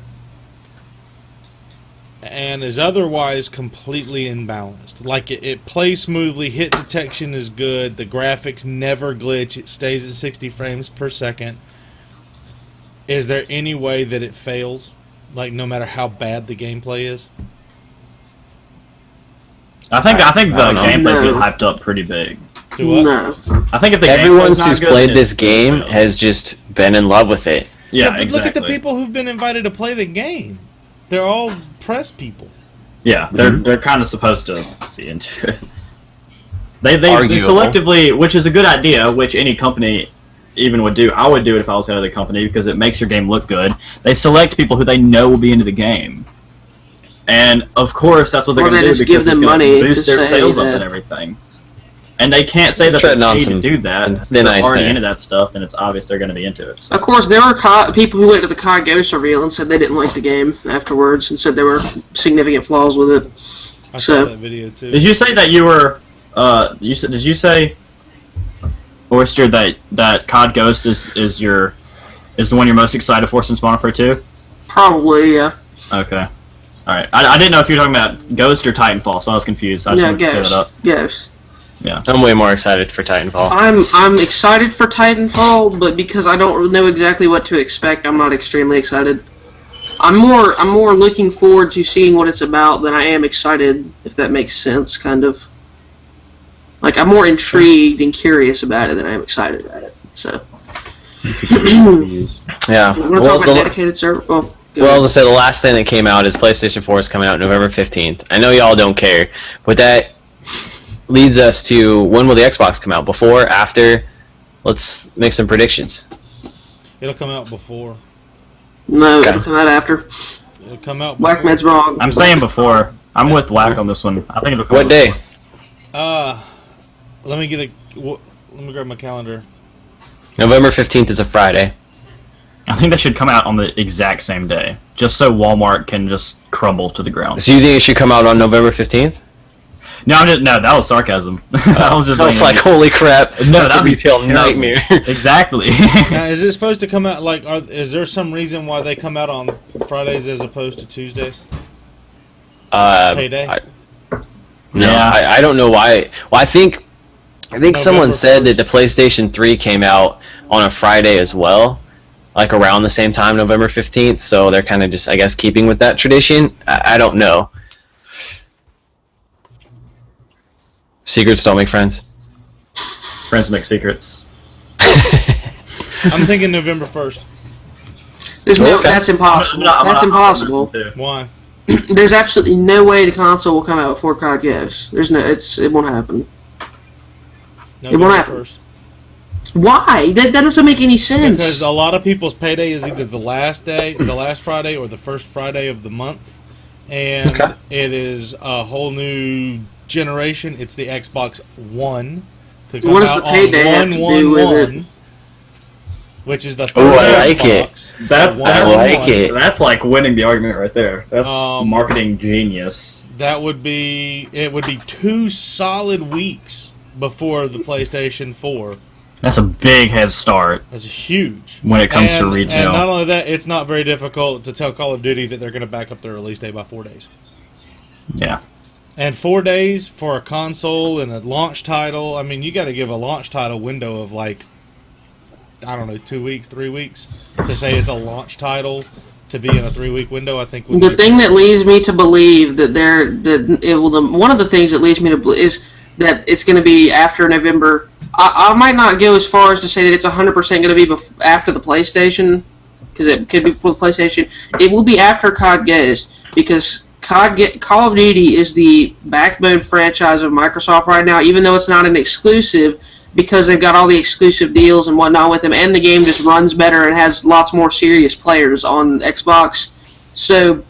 and is otherwise completely imbalanced, like it plays smoothly, hit detection is good, the graphics never glitch, it stays at 60 frames per second, is there any way that it fails? Like, no matter how bad the gameplay is? I think the gameplay's been hyped up pretty big. No. I think if the everyone who's played this game has just been in love with it. Yeah, but exactly. Look at the people who've been invited to play the game. They're all press people. Yeah, they're kind of supposed to be into it. They selectively, which is a good idea, which any company even would do. I would do it if I was head of the company because it makes your game look good. They select people who they know will be into the game. And of course, that's what they're going to do because it's going to boost their sales up and everything. And they can't say that they're paid to do that. If they're already into that stuff, then it's obvious they're going to be into it. So. Of course, there were people who went to the COD Ghost reveal and said they didn't like the game afterwards and said there were significant flaws with it. I saw that video too. Did you say that you were? Did you say, Oyster, that COD Ghost is the one you're most excited for since Modern Warfare 2? Probably, yeah. Okay. All right. I didn't know if you were talking about Ghost or Titanfall, so I was confused. I just wanted to clear that up. Ghost. Yeah. I'm way more excited for Titanfall. I'm excited for Titanfall, but because I don't know exactly what to expect, I'm not extremely excited. I'm more looking forward to seeing what it's about than I am excited, if that makes sense, kind of. Like, I'm more intrigued and curious about it than I am excited about it. So. Yeah. You want to talk about dedicated server? Well, as I said, the last thing that came out is PlayStation 4 is coming out November 15th. I know y'all don't care, but that leads us to, when will the Xbox come out? Before? After? Let's make some predictions. It'll come out before. No, it'll come out after. It'll come out before. Whackman's wrong. I'm saying before. I'm with Whack on this one. I think it'll come What day? Let me grab my calendar. November 15th is a Friday. I think they should come out on the exact same day, just so Walmart can just crumble to the ground. So you think it should come out on November 15th? No, that was sarcasm. I was just like, holy crap, no, that's a retail nightmare. Exactly. Now, is it supposed to come out, like, is there some reason why they come out on Fridays as opposed to Tuesdays? Payday? I don't know why. Well, I think someone said that the PlayStation 3 came out on a Friday as well, like around the same time, November 15th, so they're kind of just, I guess, keeping with that tradition. I don't know. Secrets don't make friends. Friends make secrets. I'm thinking November 1st. That's impossible. That's impossible. Why? There's absolutely no way the console will come out before COD Ghost. It won't happen. November it won't happen. 1st. Why? That doesn't make any sense. Because a lot of people's payday is either the last Friday, or the first Friday of the month, and it is a whole new generation. It's the Xbox One. What does the payday have to do with it? Which is the third I like Xbox. it. I like it. That's like winning the argument right there. That's marketing genius. It would be 2 solid weeks before the PlayStation 4. That's a big head start. That's huge. When it comes to retail. And not only that, it's not very difficult to tell Call of Duty that they're going to back up their release date by 4 days. Yeah. And 4 days for a console and a launch title, I mean, you got to give a launch title window of, like, I don't know, 2 weeks, 3 weeks, to say it's a launch title to be in a 3-week window. I think the thing that leads me to believe that one of the things that leads me to believe is that it's going to be after November. I might not go as far as to say that it's 100% going to be after the PlayStation, because it could be before the PlayStation. It will be after COD Ghost, because Call of Duty is the backbone franchise of Microsoft right now. Even though it's not an exclusive, because they've got all the exclusive deals and whatnot with them, and the game just runs better and has lots more serious players on Xbox. So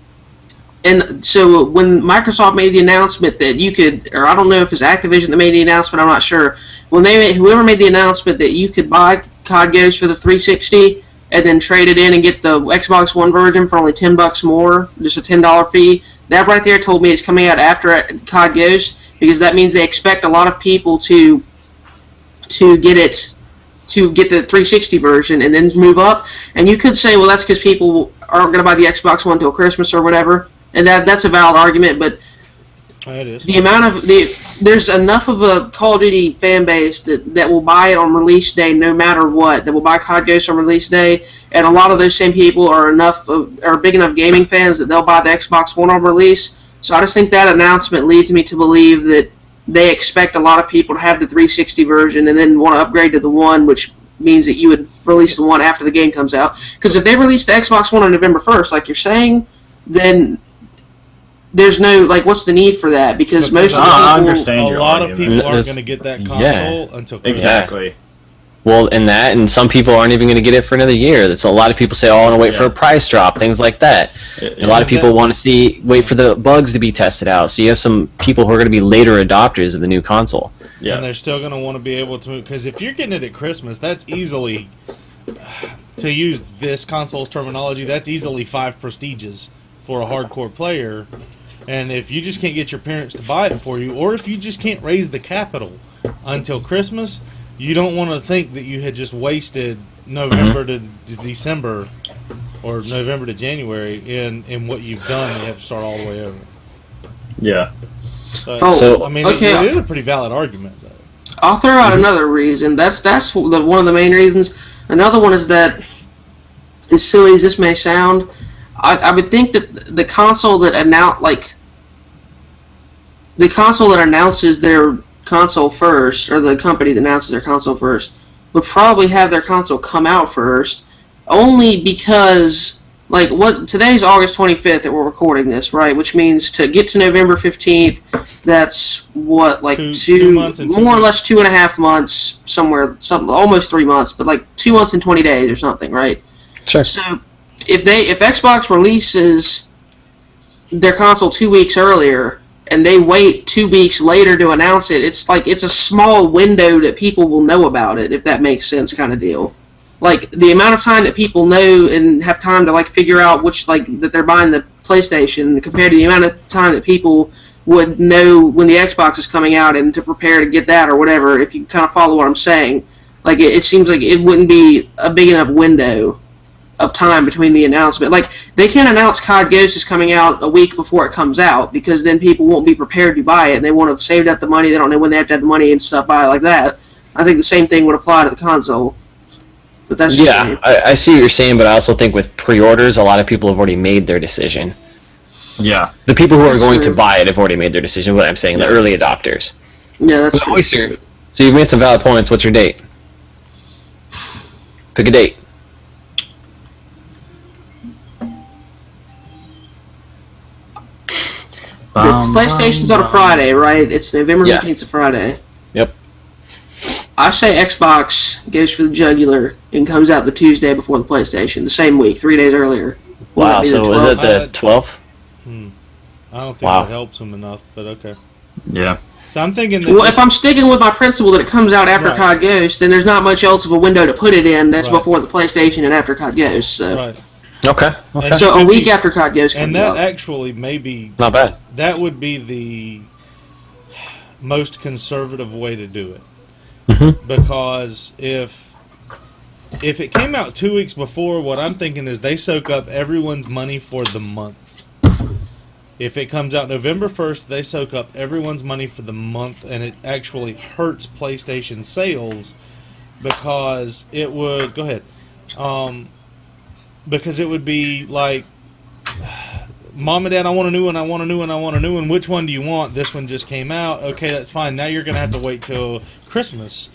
when Microsoft made the announcement that you could, or I don't know if it's Activision that made the announcement, I'm not sure. Whoever made the announcement that you could buy COD Ghost for the 360 and then trade it in and get the Xbox One version for only $10 more, just a $10 fee, that right there told me it's coming out after COD Ghost, because that means they expect a lot of people to get the 360 version and then move up. And you could say, well, that's because people aren't going to buy the Xbox One till Christmas or whatever, and that's a valid argument. But it is. There's enough of a Call of Duty fan base that will buy it on release day no matter what. That will buy COD Ghost on release day, and a lot of those same people are big enough gaming fans that they'll buy the Xbox One on release. So I just think that announcement leads me to believe that they expect a lot of people to have the 360 version and then want to upgrade to the One, which means that you would release the One after the game comes out. Because if they release the Xbox One on November 1st, like you're saying, then there's no, what's the need for that? Because most of the people... I understand your a lot of argument. people aren't going to get that console until Christmas. Exactly. Well, and some people aren't even going to get it for another year. That's a lot of people say, "Oh, I want to wait for a price drop," things like that. A lot of people want to wait for the bugs to be tested out. So you have some people who are going to be later adopters of the new console. Yeah. And they're still going to want to be able to move, because if you're getting it at Christmas, that's easily, to use this console's terminology, that's easily 5 prestiges for a hardcore player. And if you just can't get your parents to buy it for you, or if you just can't raise the capital until Christmas, you don't want to think that you had just wasted November to December or November to January in what you've done. You have to start all the way over. Yeah. But, So, I mean, okay. it is a pretty valid argument, though. I'll throw out another reason. That's one of the main reasons. Another one is that, as silly as this may sound, I would think that the console that announces their console first, or the company that announces their console first, would probably have their console come out first, only because, today's August 25th that we're recording this, right? Which means to get to November 15th, that's what, two months and more or less 2.5 months, almost 3 months, but 2 months and 20 days or something, right? Sure. So if Xbox releases their console 2 weeks earlier, and they wait 2 weeks later to announce it, it's a small window that people will know about it, if that makes sense, kind of deal. The amount of time that people know and have time to figure out which that they're buying the PlayStation compared to the amount of time that people would know when the Xbox is coming out and to prepare to get that or whatever, if you kind of follow what I'm saying. It seems like it wouldn't be a big enough window of time between the announcement. They can't announce COD Ghost is coming out a week before it comes out, because then people won't be prepared to buy it, and they won't have saved up the money. They don't know when they have to have the money and stuff, buy it like that. I think the same thing would apply to the console. But that's I see what you're saying, but I also think with pre-orders, a lot of people have already made their decision. Yeah. The people who are going to buy it have already made their decision. What I'm saying, the early adopters. Yeah, that's true. Oyster, so you've made some valid points. What's your date? Pick a date. PlayStation's on a Friday, right? It's November 15th, it's a Friday. Yep. I say Xbox goes for the jugular and comes out the Tuesday before the PlayStation, the same week, 3 days earlier. Wow, so is it the 12th? I don't think that helps them enough, but okay. Yeah. So I'm thinking that... Well, if I'm sticking with my principle that it comes out after COD Ghost, then there's not much else of a window to put it in that's before the PlayStation and after COD Ghost. So. Right. Okay. So a week after COD Ghost comes out. And that out. actually may be... Not bad. That would be the most conservative way to do it. Because if it came out 2 weeks before, what I'm thinking is they soak up everyone's money for the month. If it comes out November 1st, they soak up everyone's money for the month, and it actually hurts PlayStation sales because it would... Go ahead. Because it would be like, Mom and Dad, I want a new one, I want a new one, I want a new one. Which one do you want? This one just came out. Okay, that's fine. Now you're going to have to wait till Christmas.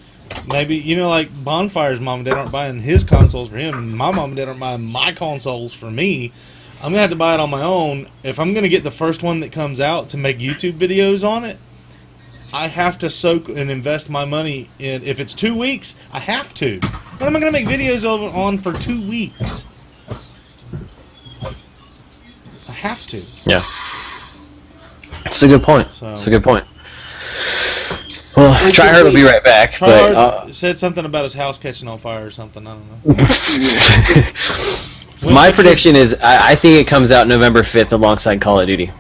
Maybe, like Bondfire's mom and dad aren't buying his consoles for him. My mom and dad aren't buying my consoles for me. I'm going to have to buy it on my own. If I'm going to get the first one that comes out to make YouTube videos on it, I have to soak and invest my money in. If it's 2 weeks, I have to. What am I going to make videos on for 2 weeks? I have to. Yeah. It's a good point. So, it's a good point. Well, Tryhard will be right back. Tryhard said something about his house catching on fire or something. I don't know. My prediction is I think it comes out November 5th alongside Call of Duty.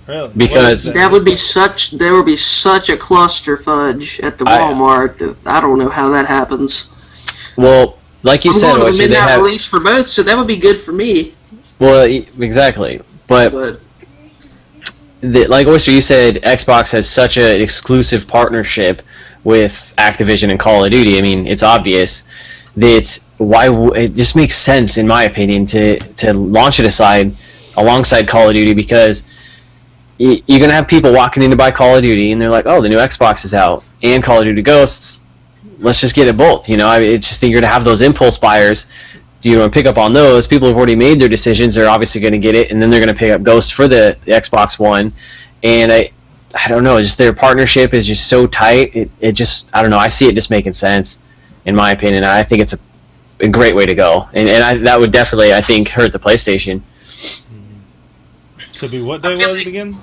Really? Because there would be such a cluster fudge at the Walmart that I don't know how that happens. Well, like you said, I'm going to the Oyster, midnight release for both, so that would be good for me. Well, exactly, but like Oyster, you said Xbox has such an exclusive partnership with Activision and Call of Duty. I mean, it's obvious that it just makes sense, in my opinion, to launch it alongside Call of Duty, because you're going to have people walking in to buy Call of Duty, and they're like, oh, the new Xbox is out, and Call of Duty Ghosts, let's just get it both. You know, it's just that you're going to have those impulse buyers, pick up on those. People who've already made their decisions, they're obviously going to get it, and then they're going to pick up Ghosts for the Xbox One, and I don't know, just their partnership is just so tight, it just, I don't know, I see it just making sense, in my opinion. I think it's a great way to go, and that would definitely, I think, hurt the PlayStation. So, what day was it again?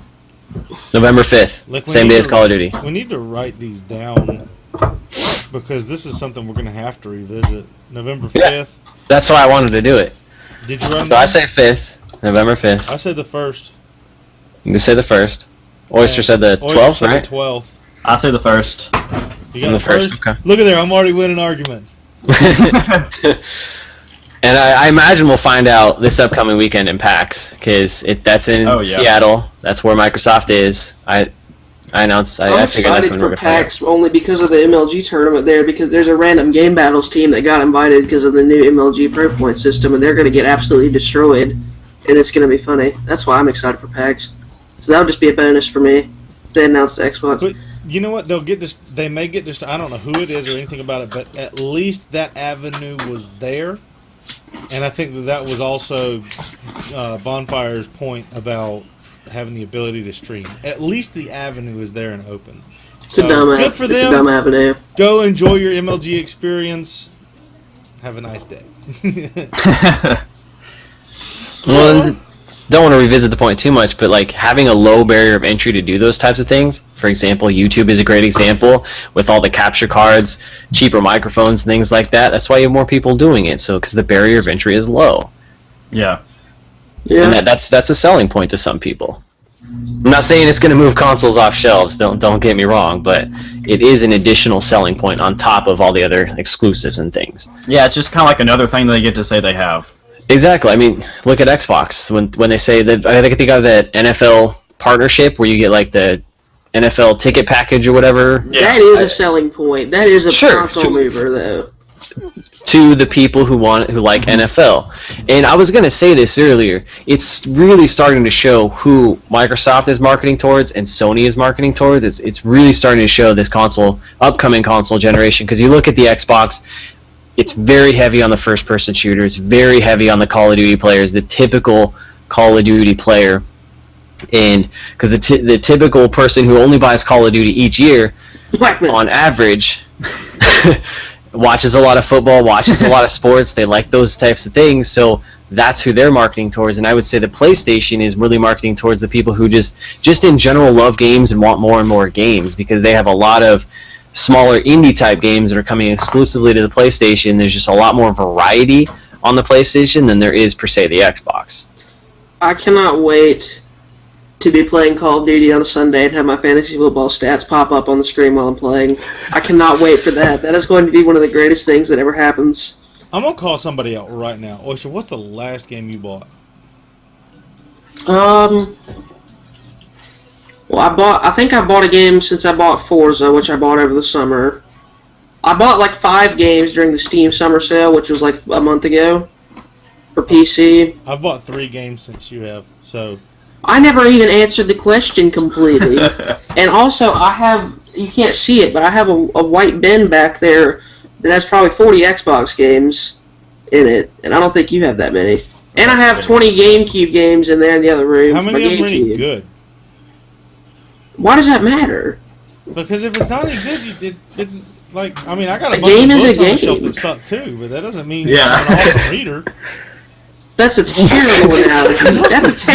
November 5th, same day as Call of Duty. We need to write these down, because this is something we're going to have to revisit. November 5th. Yeah, that's why I wanted to do it. Did you run So I say 5th, November 5th. I said the 1st. You say the 1st. Oyster said the 12th, said right? the 12th. I say the 1st. You got the first? Okay. Look at there, I'm already winning arguments. And I imagine we'll find out this upcoming weekend in PAX, because that's in Seattle. That's where Microsoft is. I'm excited for PAX only because of the MLG tournament there, because there's a random Game Battles team that got invited because of the new MLG Pro Point system, and they're going to get absolutely destroyed, and it's going to be funny. That's why I'm excited for PAX. So that would just be a bonus for me if they announce the Xbox. But you know what? They may get destroyed. I don't know who it is or anything about it, but at least that avenue was there. And I think that was also Bondfire's point about having the ability to stream. At least the avenue is there and open. It's a dumb avenue. Go enjoy your MLG experience. Have a nice day. Well, don't want to revisit the point too much, but like having a low barrier of entry to do those types of things. For example, YouTube is a great example with all the capture cards, cheaper microphones, things like that. That's why you have more people doing it. So because the barrier of entry is low. Yeah. Yeah. And that's a selling point to some people. I'm not saying it's going to move consoles off shelves. Don't get me wrong, but it is an additional selling point on top of all the other exclusives and things. Yeah, it's just kind of like another thing they get to say they have. Exactly. I mean, look at Xbox when they say that. I think they got that NFL partnership where you get like the NFL ticket package or whatever. Yeah. That is a selling point. That is a console mover, though. To the people who like NFL. And I was going to say this earlier. It's really starting to show who Microsoft is marketing towards and Sony is marketing towards. It's really starting to show this upcoming console generation, because you look at the Xbox. It's very heavy on the first-person shooters, very heavy on the Call of Duty players, the typical Call of Duty player. And because the typical person who only buys Call of Duty each year, on average, watches a lot of football, watches a lot of sports. They like those types of things, so that's who they're marketing towards. And I would say the PlayStation is really marketing towards the people who just in general love games and want more and more games, because they have a lot of smaller indie type games that are coming exclusively to the PlayStation. There's just a lot more variety on the PlayStation than there is per se the Xbox. I cannot wait to be playing Call of Duty on a Sunday and have my fantasy football stats pop up on the screen while I'm playing. I cannot wait for that. That is going to be one of the greatest things that ever happens. I'm going to call somebody out right now. Oyster, what's the last game you bought? Well, I think I bought a game since I bought Forza, which I bought over the summer. I bought like 5 games during the Steam summer sale, which was like a month ago, for PC. I've bought 3 games since you have, so... I never even answered the question completely. And also, you can't see it, but I have a white bin back there that has probably 40 Xbox games in it, and I don't think you have that many. And I have 20 GameCube games in there in the other room. How many of them are any good? Why does that matter? Because if it's not any good, it's like, I mean, I got a bunch game of is a books on the game. shelf that suck too, but that doesn't mean Yeah. I'm an awesome reader. That's a terrible analogy. That's a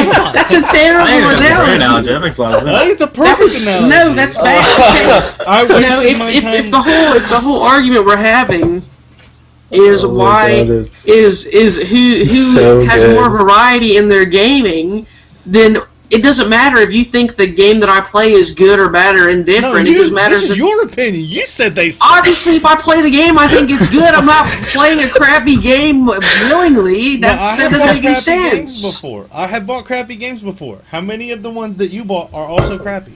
I terrible think it's a great analogy. analogy. That makes a lot of I sense. think it's a perfect analogy. No, that's bad. I No, wasted my time. if the whole argument we're having is Oh my why God, it's is who so has good. more variety in their gaming, then it doesn't matter if you think the game that I play is good or bad or No, indifferent. It just matters. this is that- your opinion. You said they suck. Obviously, if I play the game, I think it's good. I'm not playing a crappy game willingly. No, That doesn't make any sense. Before. I have bought crappy games before. How many of the ones that you bought are also crappy?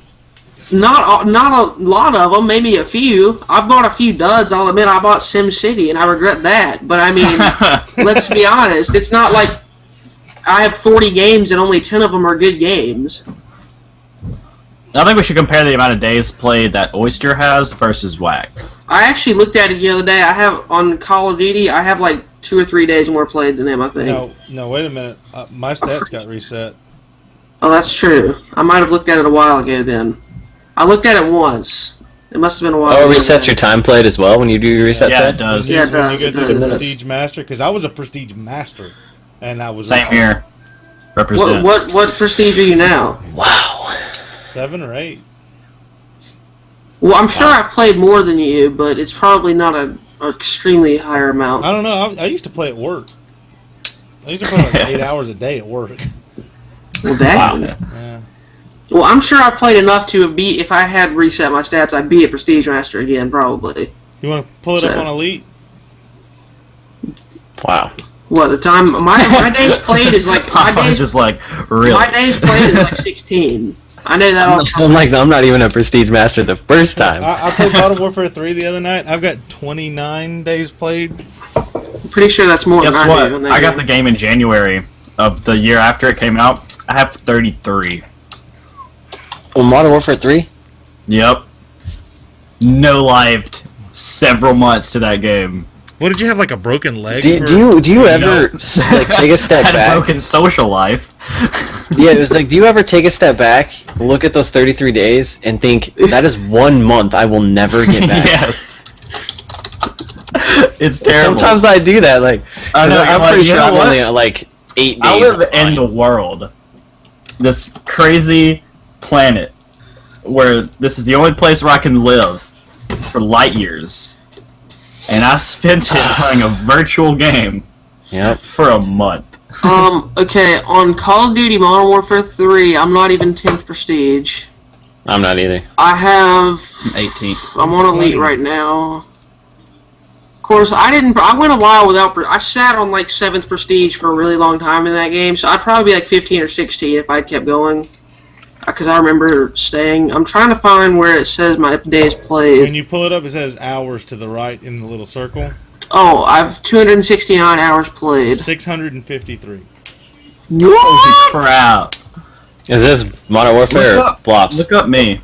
Not a lot of them, maybe a few. I've bought a few duds. I'll admit I bought SimCity, and I regret that. But I mean, let's be honest. It's not like I have 40 games and only 10 of them are good games. I think we should compare the amount of days played that Oyster has versus Wak. I actually looked at it the other day. I have on Call of Duty. I have like 2 or 3 days more played than him. I think. No, wait a minute. My stats got reset. Oh, that's true. I might have looked at it a while ago. Then I looked at it once. It must have been a while. Oh, ago. it resets your time played as well when you do your reset Yeah, it sets? does. Yeah, it When does, you it go through the does. Prestige Master, because I was a Prestige Master, and I was Same here. What Represent. what prestige are you now? Wow. 7 or 8. Well, I'm sure I've played more than you, but it's probably not an extremely higher amount. I don't know. I used to play at work. I used to play like 8 hours a day at work. Well, dang. Wow. Yeah. Well, I'm sure I've played enough to be. If I had reset my stats, I'd be a prestige master again, probably. You want to pull it up on Elite? Wow. What the time? My days played is like I was just like, really? my days played is like 16. I know that all. I'm like, I'm not even a Prestige Master the first time. I played Modern Warfare 3 the other night. I've got 29 days played. I'm pretty sure that's more Guess than what? I do. in that I got game. the game in January of the year after it came out. I have 33. Well, Modern Warfare 3? Yep. No lived several months to that game. What did you have, like a broken leg? Do you ever like take a step Had a back? broken social life. Yeah, it was like, do you ever take a step back, look at those 33 days, and think, that is 1 month I will never get back? Yes. It's terrible. Sometimes I do that, like, I know, I'm like, pretty you sure know I'm what? only at like 8 days. I live in behind. the world. This crazy planet where this is the only place where I can live for light years. And I spent it playing a virtual game Yep. for a month. Okay, on Call of Duty Modern Warfare 3, I'm not even 10th prestige. I'm not either. I have 18. I'm on Elite 20th. right now. Of course, I went a while without. I sat on like 7th prestige for a really long time in that game, so I'd probably be like 15 or 16 if I'd kept going. Because I remember staying. I'm trying to find where it says my days When played. you pull it up, it says hours to the right in the little circle. Oh, I've 269 hours played. 653. Holy What? crap. Is this Modern Warfare or Blops? Look up me.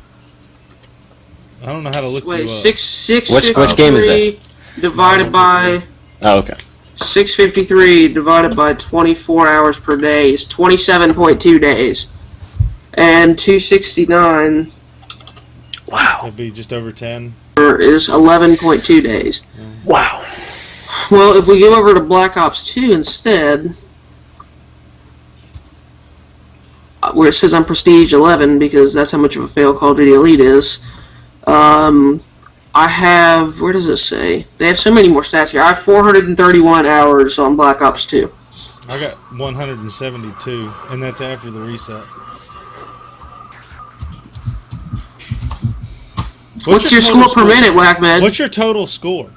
I don't know how to look you Wait, up. 653 Which game is this? divided by Oh, okay. 653 divided by 24 hours per day is 27.2 days. And 269 Wow. That'd be just over 10. is 11.2 days. Wow. Well, if we go over to Black Ops 2 instead, where it says I'm Prestige 11 because that's how much of a fail Call of Duty Elite is, I have, where does it say? They have so many more stats here. I have 431 hours on Black Ops 2. I got 172, and that's after the reset. What's your score per minute, Whackman? What's your total score?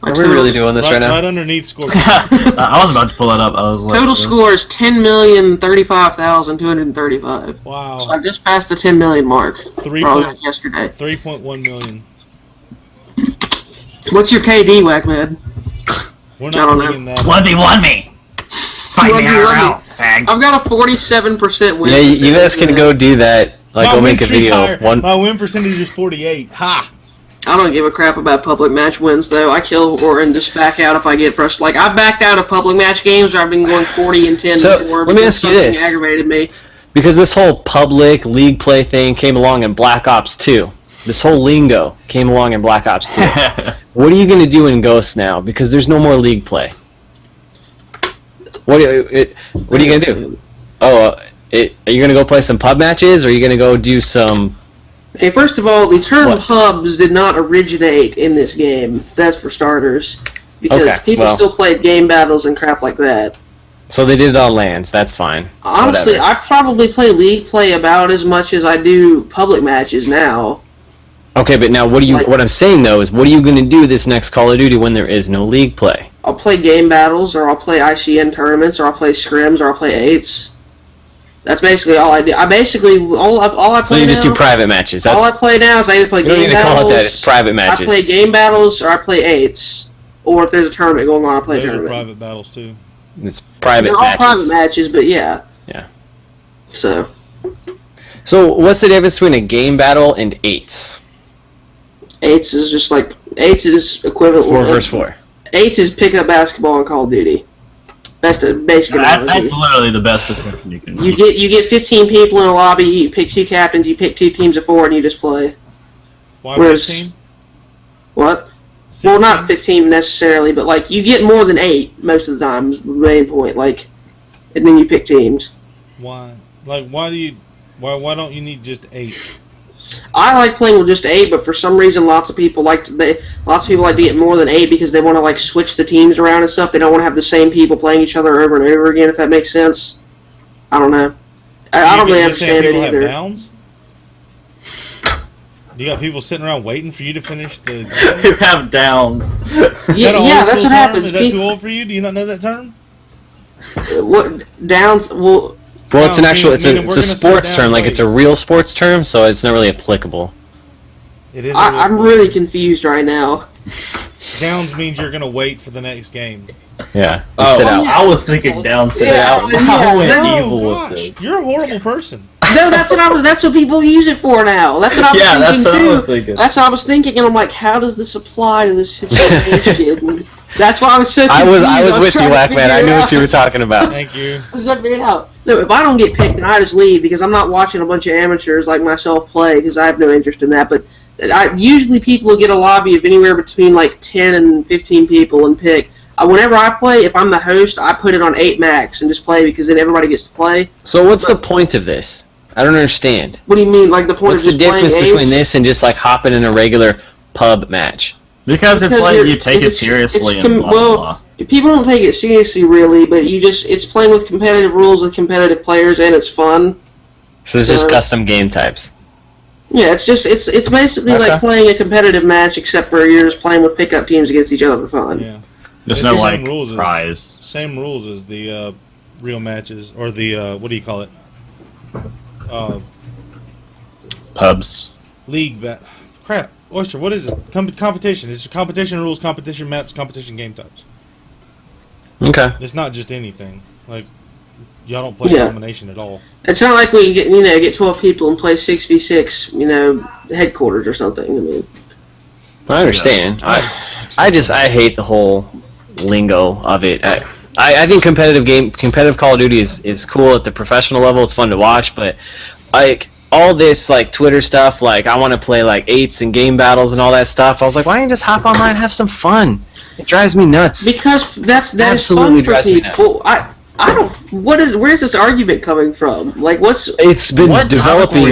My Are we really doing this right now? Right underneath score. I was about to pull it up. I was like, Total score is 10,035,235. Wow. So I just passed the 10 million mark. Three Probably point- like yesterday. 3.1 million. What's your KD, Whackman? We're I not don't know. bringing that up. 1v1 me! Fight me 1v1 out, fag. I've got a 47% win. Yeah, you percentage guys can in go it. do that. Like, My go win make a streak's video. higher. One. My win percentage is 48. Ha! I don't give a crap about public match wins, though. I kill or and just back out if I get frustrated. Like, I backed out of public match games where I've been going 40 and 10 So, before let me because ask you something this. aggravated me. Because this whole public league play thing came along in Black Ops 2. This whole lingo came along in Black Ops 2. What are you going to do in Ghost now? Because there's no more league play. What are you going to do? Oh, are you going to go play some pub matches, or are you going to go do some... Okay, first of all, the term pubs did not originate in this game. That's for starters. Because people still played game battles and crap like that. So they did it on LANs. That's fine. Honestly, Whatever. I probably play league play about as much as I do public matches now. Okay, but now what I'm saying though is, what are you going to do this next Call of Duty when there is no league play? I'll play game battles, or I'll play ICN tournaments, or I'll play scrims, or I'll play 8s. That's basically all I do. I basically all I play. So you just do private matches. All I play now is I either play game battles. You don't need to call it that. It's private matches. I play game battles, or I play 8s, or if there's a tournament going on, I play a tournament. Those are private battles too. It's private They're matches. all private matches, but yeah. Yeah. So what's the difference between a game battle and 8s? 8s is just like 8s is equivalent. 4 versus 4. 8s is pick up basketball in Call of Duty. That's the basic analogy. That's literally the best description you can. You get 15 people in a lobby. You pick 2 captains. You pick 2 teams of 4, and you just play. Why 15? What? 16? Well, not 15 necessarily, but like you get more than 8 most of the time. Is the main point. Like, and then you pick teams. Why? Like, why don't you need just 8? I like playing with just 8, but for some reason, lots of people like to get more than 8 because they want to like switch the teams around and stuff. They don't want to have the same people playing each other over and over again. If that makes sense, I don't know. I don't really understand it either. Have downs? You got people sitting around waiting for you to finish the game? Who have downs. Yeah, that's what happens. Is that too old for you? Do you not know that term? What downs? Well, it's an actual. It's a sports term. Like, it's a real sports term, so it's not really applicable. It is. I'm really confused right now. Downs means you're gonna wait for the next game. Yeah. Sit out. I was thinking down, sit out. I went evil with this. You're a horrible person. No, that's what people use it for now. That's what I was thinking too. I was thinking. That's what I was thinking, and I'm like, how does this apply to this situation? That's why I was so confused. I was with you, Wak Man. I knew what you were talking about. Thank you. I was trying to figure it out. No, if I don't get picked, then I just leave because I'm not watching a bunch of amateurs like myself play because I have no interest in that. But usually people will get a lobby of anywhere between like 10 and 15 people and pick. Whenever I play, if I'm the host, I put it on 8 max and just play because then everybody gets to play. So what's the point of this? I don't understand. What do you mean? Like the point What's of just the difference playing between this and just like hopping in a regular pub match? Because it's like you take it seriously and blah, blah, blah. People don't take it seriously really, but it's playing with competitive rules with competitive players and it's fun. So it's just custom game types. Yeah, it's basically like playing a competitive match except for you're just playing with pickup teams against each other for fun. Yeah. There's no like prize. Same rules as the real matches or the what do you call it? Pubs. League crap. Oyster, what is it? Competition. It's competition rules, competition maps, competition game types. Okay. It's not just anything. Like, y'all don't play domination at all. It's not like we can get 12 people and play 6v6, headquarters or something. I mean, I understand. I hate the whole lingo of it. I think competitive Call of Duty is cool at the professional level. It's fun to watch, but like all this like Twitter stuff, like I want to play like 8s and game battles and all that stuff. I was like, why don't you just hop online and have some fun? It drives me nuts. Because that is fun for people. I don't. Where's this argument coming from? Like, It's been developing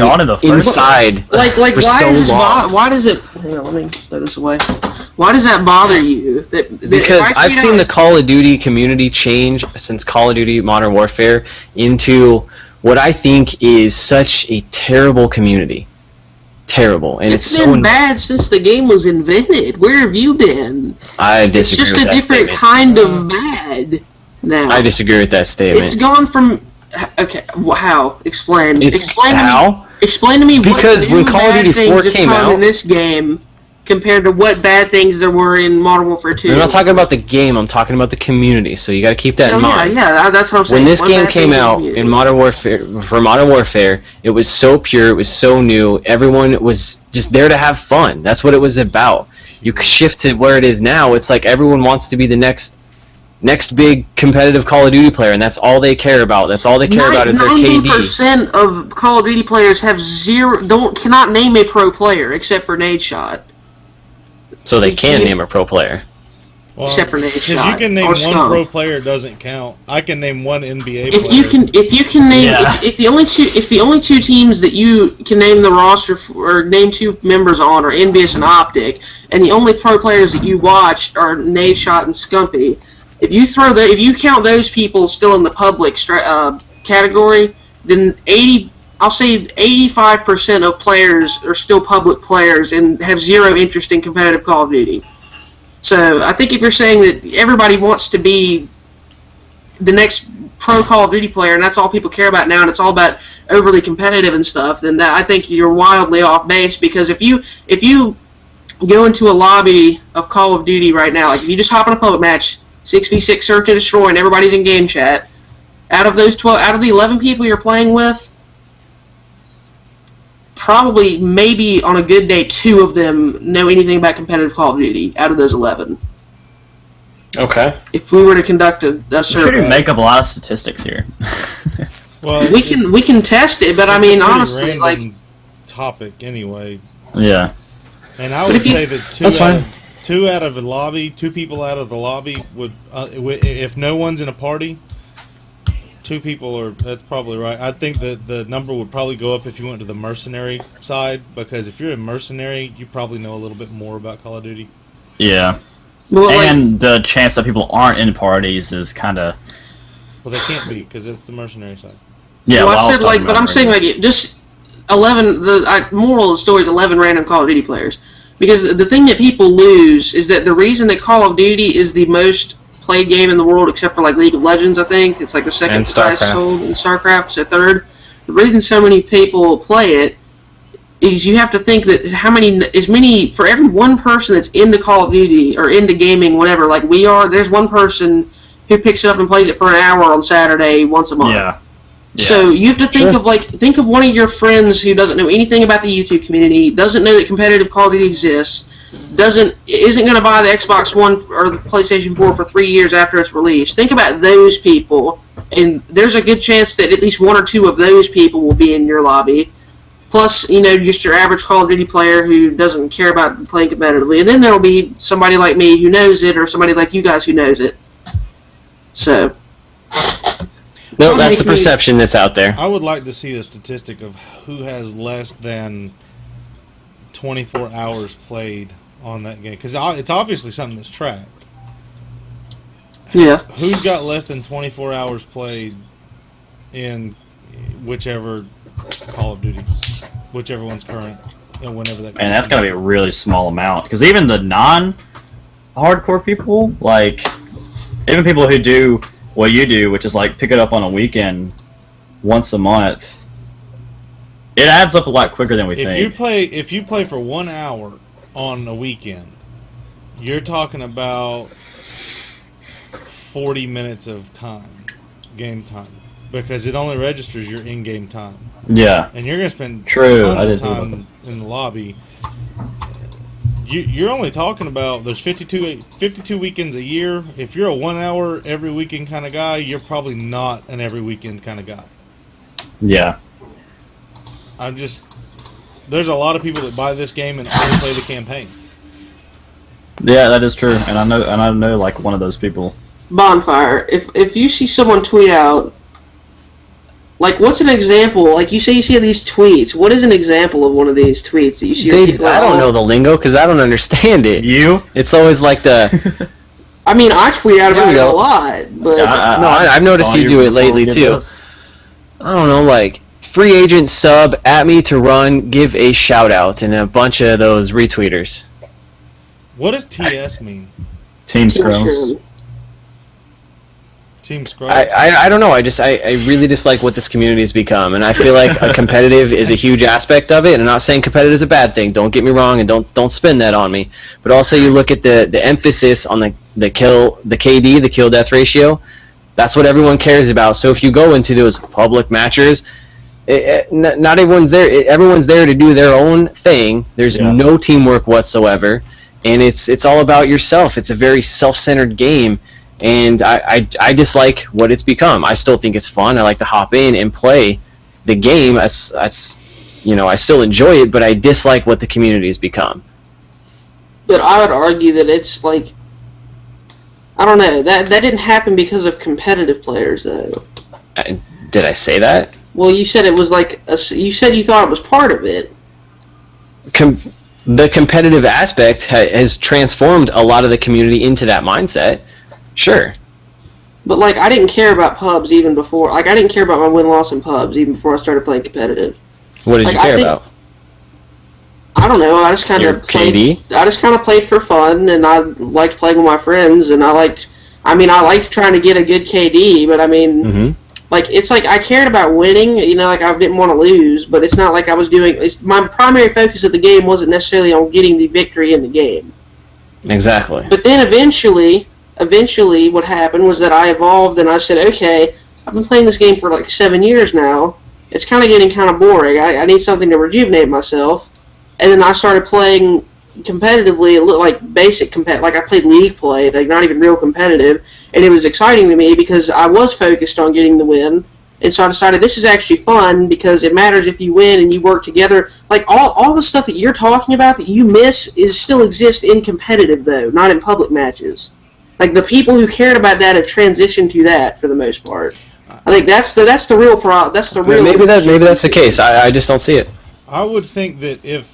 inside. Like, for why does it? Hang on, let me throw this away. Why does that bother you? Because I've seen the Call of Duty community change since Call of Duty Modern Warfare into what I think is such a terrible community. Terrible, and it's been bad since the game was invented. Where have you been? I disagree. It's just a different kind of bad. Now. I disagree with that statement. It's gone from how? Explain. Explain to me because what when Call of Duty 4 came out in this game compared to what bad things there were in Modern Warfare 2. I'm not talking about the game. I'm talking about the community. So you got to keep that in mind. Yeah, that's what I'm saying. When this game came out in Modern Warfare, it was so pure. It was so new. Everyone was just there to have fun. That's what it was about. You shift to where it is now. It's like everyone wants to be the next next big competitive Call of Duty player, and that's all they care about. That's all they care about is their KD. 90% of Call of Duty players have cannot name a pro player except for Nadeshot. So they can name a pro player. Well, except for Nadeshot. Because you can name or one Scum. pro player doesn't count. I can name one NBA If player. you can name Yeah. if the only two teams that you can name the roster or name two members on are Envious and Optic, and the only pro players that you watch are Nadeshot and Scumpy, if you count those people still in the public category, then 85% of players are still public players and have zero interest in competitive Call of Duty. So I think if you're saying that everybody wants to be the next pro Call of Duty player, and that's all people care about now, and it's all about overly competitive and stuff, then I think you're wildly off base. Because if you go into a lobby of Call of Duty right now, like if you just hop in a public match, 6v6 search and destroy, and everybody's in game chat, out of the 11 people you're playing with, probably, maybe on a good day, 2 of them know anything about competitive Call of Duty out of those 11. Okay. If we were to conduct a We survey, should make up a lot of statistics here. Well, we can test it, but I it's a mean, pretty honestly, random like, topic anyway. Yeah. And I would say that That's fine. two out of the lobby, 2 people out of the lobby would, if no one's in a party, 2 people are. That's probably right. I think that the number would probably go up if you went to the mercenary side, because if you're a mercenary, you probably know a little bit more about Call of Duty. Yeah. well, like, And the chance that people aren't in parties is kind of... Well, they can't be because it's the mercenary side. Yeah, well, well, I said I'll like, talk but about I'm it saying right like just 11. The moral of the story is 11 random Call of Duty players, because the thing that people lose is that the reason that Call of Duty is the most played game in the world, except for like League of Legends, I think it's like the second And highest StarCraft. sold, and StarCraft is third. The reason so many people play it is you have to think that for every one person that's into Call of Duty or into gaming, whatever, like we are, there's one person who picks it up and plays it for an hour on Saturday once a month. Yeah. So you have to think of one of your friends who doesn't know anything about the YouTube community, doesn't know that competitive Call of Duty exists, isn't going to buy the Xbox One or the PlayStation 4 for 3 years after it's released. Think about those people, and there's a good chance that at least 1 or 2 of those people will be in your lobby. Plus, just your average Call of Duty player who doesn't care about playing competitively, and then there'll be somebody like me who knows it, or somebody like you guys who knows it. So. No, that's the perception that's out there. I would like to see a statistic of who has less than 24 hours played on that game, because it's obviously something that's tracked. Yeah. Who's got less than 24 hours played in whichever Call of Duty, whichever one's current, and whenever that. And that's got to be a really small amount, because even the non-hardcore people, like even people who do what you do, which is like pick it up on a weekend once a month, it adds up a lot quicker than we think. If you play for 1 hour on a weekend, you're talking about 40 minutes of time, game time, because it only registers your in-game time. Yeah. And you're going to spend True. tons I of didn't think about time in the lobby. You're only talking about there's 52 weekends a year. If you're a 1 hour every weekend kind of guy, you're probably not an every weekend kind of guy. Yeah. There's a lot of people that buy this game and only play the campaign. Yeah, that is true, and I know like one of those people. Bondfire, if you see someone tweet out, like, what's an example? Like, you see these tweets. What is an example of one of these tweets that you see? I don't know the lingo because I don't understand it. It's always like the. I mean, I tweet out about it a lot, but I've noticed you do it lately too. I don't know, like free agent sub at me to run, give a shout out, and a bunch of those retweeters. What does TS mean? Team Scrums. Team Scrums? I don't know. I really dislike what this community has become, and I feel like a competitive is a huge aspect of it. And I'm not saying competitive is a bad thing. Don't get me wrong, and don't spin that on me. But also, you look at the emphasis on the KD, the kill death ratio. That's what everyone cares about. So if you go into those public matches, not everyone's there. Everyone's there to do their own thing. There's no teamwork whatsoever, and it's all about yourself. It's a very self-centered game. and I dislike what it's become. I still think it's fun. I like to hop in and play the game. That's you know, I still enjoy it, but I dislike what the community has become. But I would argue that it's like, I don't know, that didn't happen because of competitive players, though. Did I say that? Well, you said it was like, you said you thought it was part of it. The competitive aspect has transformed a lot of the community into that mindset. Sure. But, like, I didn't care about pubs even before. Like, I didn't care about my win-loss in pubs even before I started playing competitive. What did you care about? I don't know. I just kind of played. KD? I just kind of played for fun, and I liked playing with my friends, and I liked trying to get a good KD. But I mean, like it's like I cared about winning. You know, like I didn't want to lose, but it's not like I was doing. My primary focus of the game wasn't necessarily on getting the victory in the game. Exactly. But then eventually, what happened was that I evolved, and I said, okay, I've been playing this game for like 7 years now. It's kind of getting kind of boring. I need something to rejuvenate myself. And then I started playing competitively, like basic like I played league play, like not even real competitive, and it was exciting to me because I was focused on getting the win, and so I decided this is actually fun because it matters if you win and you work together. Like all the stuff that you're talking about that you miss still exists in competitive though, not in public matches. Like the people who cared about that have transitioned to that for the most part. I think that's the real problem. That's the real. Maybe that's the case. I just don't see it. I would think that if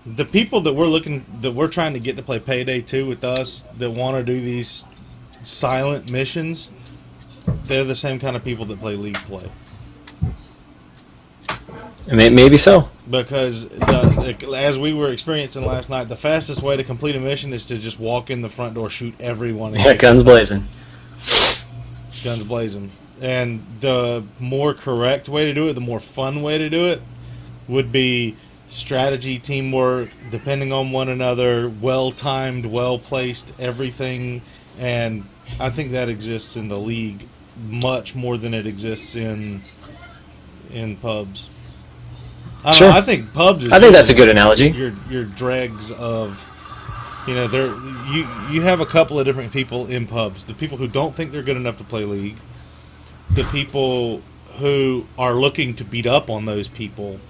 the people that we're trying to get to play Payday 2 with us, that want to do these silent missions, they're the same kind of people that play League play. Maybe so. Because as we were experiencing last night, the fastest way to complete a mission is to just walk in the front door, shoot everyone. Yeah, guns blazing. Guns blazing. And the more correct way to do it, the more fun way to do it, would be strategy, teamwork, depending on one another, well-timed, well-placed, everything. And I think that exists in the League much more than it exists in pubs. Sure. I think pubs. I think that's a good analogy. Your dregs of, you know, you have a couple of different people in pubs. The people who don't think they're good enough to play League. The people who are looking to beat up on those people,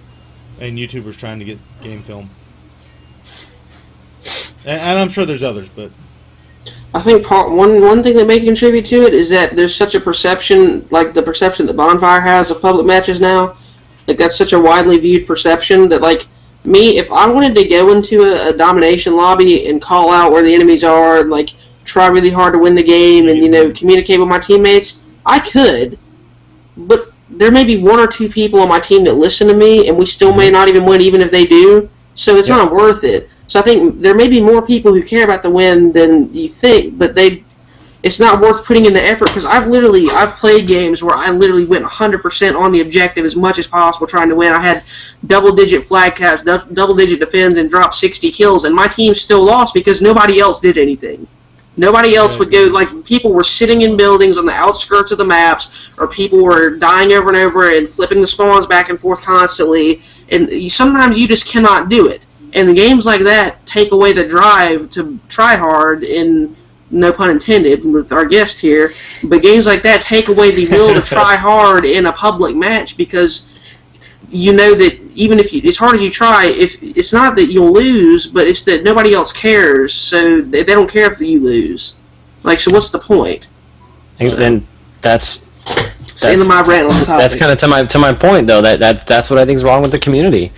and YouTubers trying to get game film. And I'm sure there's others, but I think one thing that may contribute to it is that there's such a perception, like the perception that Bondfire has of public matches now. Like that's such a widely viewed perception that, like me, if I wanted to go into a domination lobby and call out where the enemies are, and like try really hard to win the game, and communicate with my teammates, I could. But there may be one or two people on my team that listen to me, and we still may not even win, even if they do. So it's not worth it. So I think there may be more people who care about the win than you think, but it's not worth putting in the effort, because I've played games where I literally went 100% on the objective as much as possible trying to win. I had double-digit flag caps, double-digit defends, and dropped 60 kills, and my team still lost because nobody else did anything. Nobody else would go, like, people were sitting in buildings on the outskirts of the maps, or people were dying over and over and flipping the spawns back and forth constantly, and sometimes you just cannot do it. And games like that take away the drive to try hard, and no pun intended with our guest here, but games like that take away the will to try hard in a public match, because you know that even if as hard as you try, if it's not that you'll lose, but it's that nobody else cares, so they don't care if you lose. Like, so what's the point? And that's the end of my rant on the topic. That's kind of to my point, though. That's what I think is wrong with the community.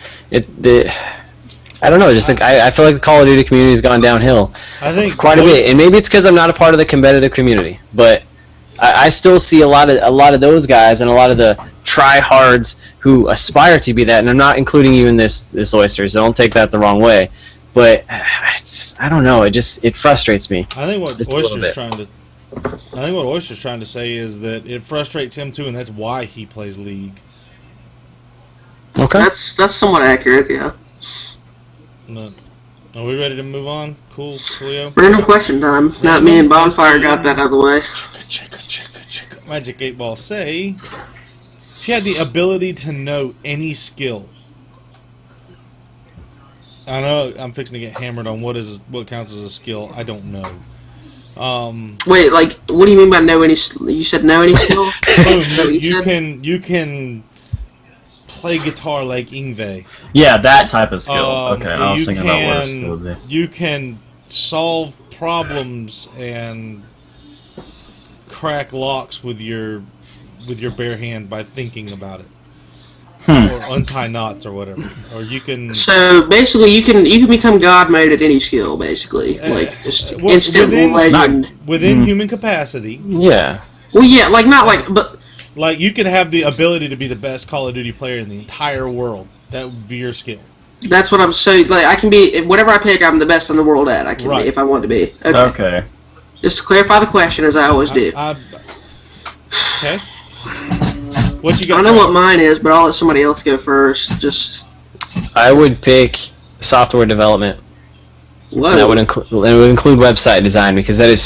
I don't know. I feel like the Call of Duty community has gone downhill. I think quite a bit, and maybe it's because I'm not a part of the competitive community, but I still see a lot of those guys and a lot of the tryhards who aspire to be that, and I'm not including you in this Oyster, so don't take that the wrong way. But I don't know. It frustrates me. I think what Oyster's trying to say is that it frustrates him too, and that's why he plays League. Okay, that's somewhat accurate, yeah. But, are we ready to move on? Cool, Cleo? Random question time. Not me and Bondfire got that out of the way. Chicka. Magic 8 Ball say, if you had the ability to know any skill. I know I'm fixing to get hammered on what counts as a skill. I don't know. Wait, like, what do you mean by know any? You said know any skill? Boom, you can play guitar like Ingve. Yeah, that type of skill. Okay, I was you thinking about what a skill would be. You can solve problems and crack locks with your bare hand by thinking about it. Or untie knots or whatever. Or you can. So basically, you can become god mode at any skill. Basically, like just instant legend within human capacity. Yeah. Well, yeah, like not like, but like you can have the ability to be the best Call of Duty player in the entire world. That would be your skill. That's what I'm saying. Like I can be whatever I pick. I'm the best in the world at. I can be if I want to be. Okay. Just to clarify the question, as I always do. Okay. What you got? I don't know what mine is, but I'll let somebody else go first. Just. I would pick software development. Whoa. And that would include website design because that is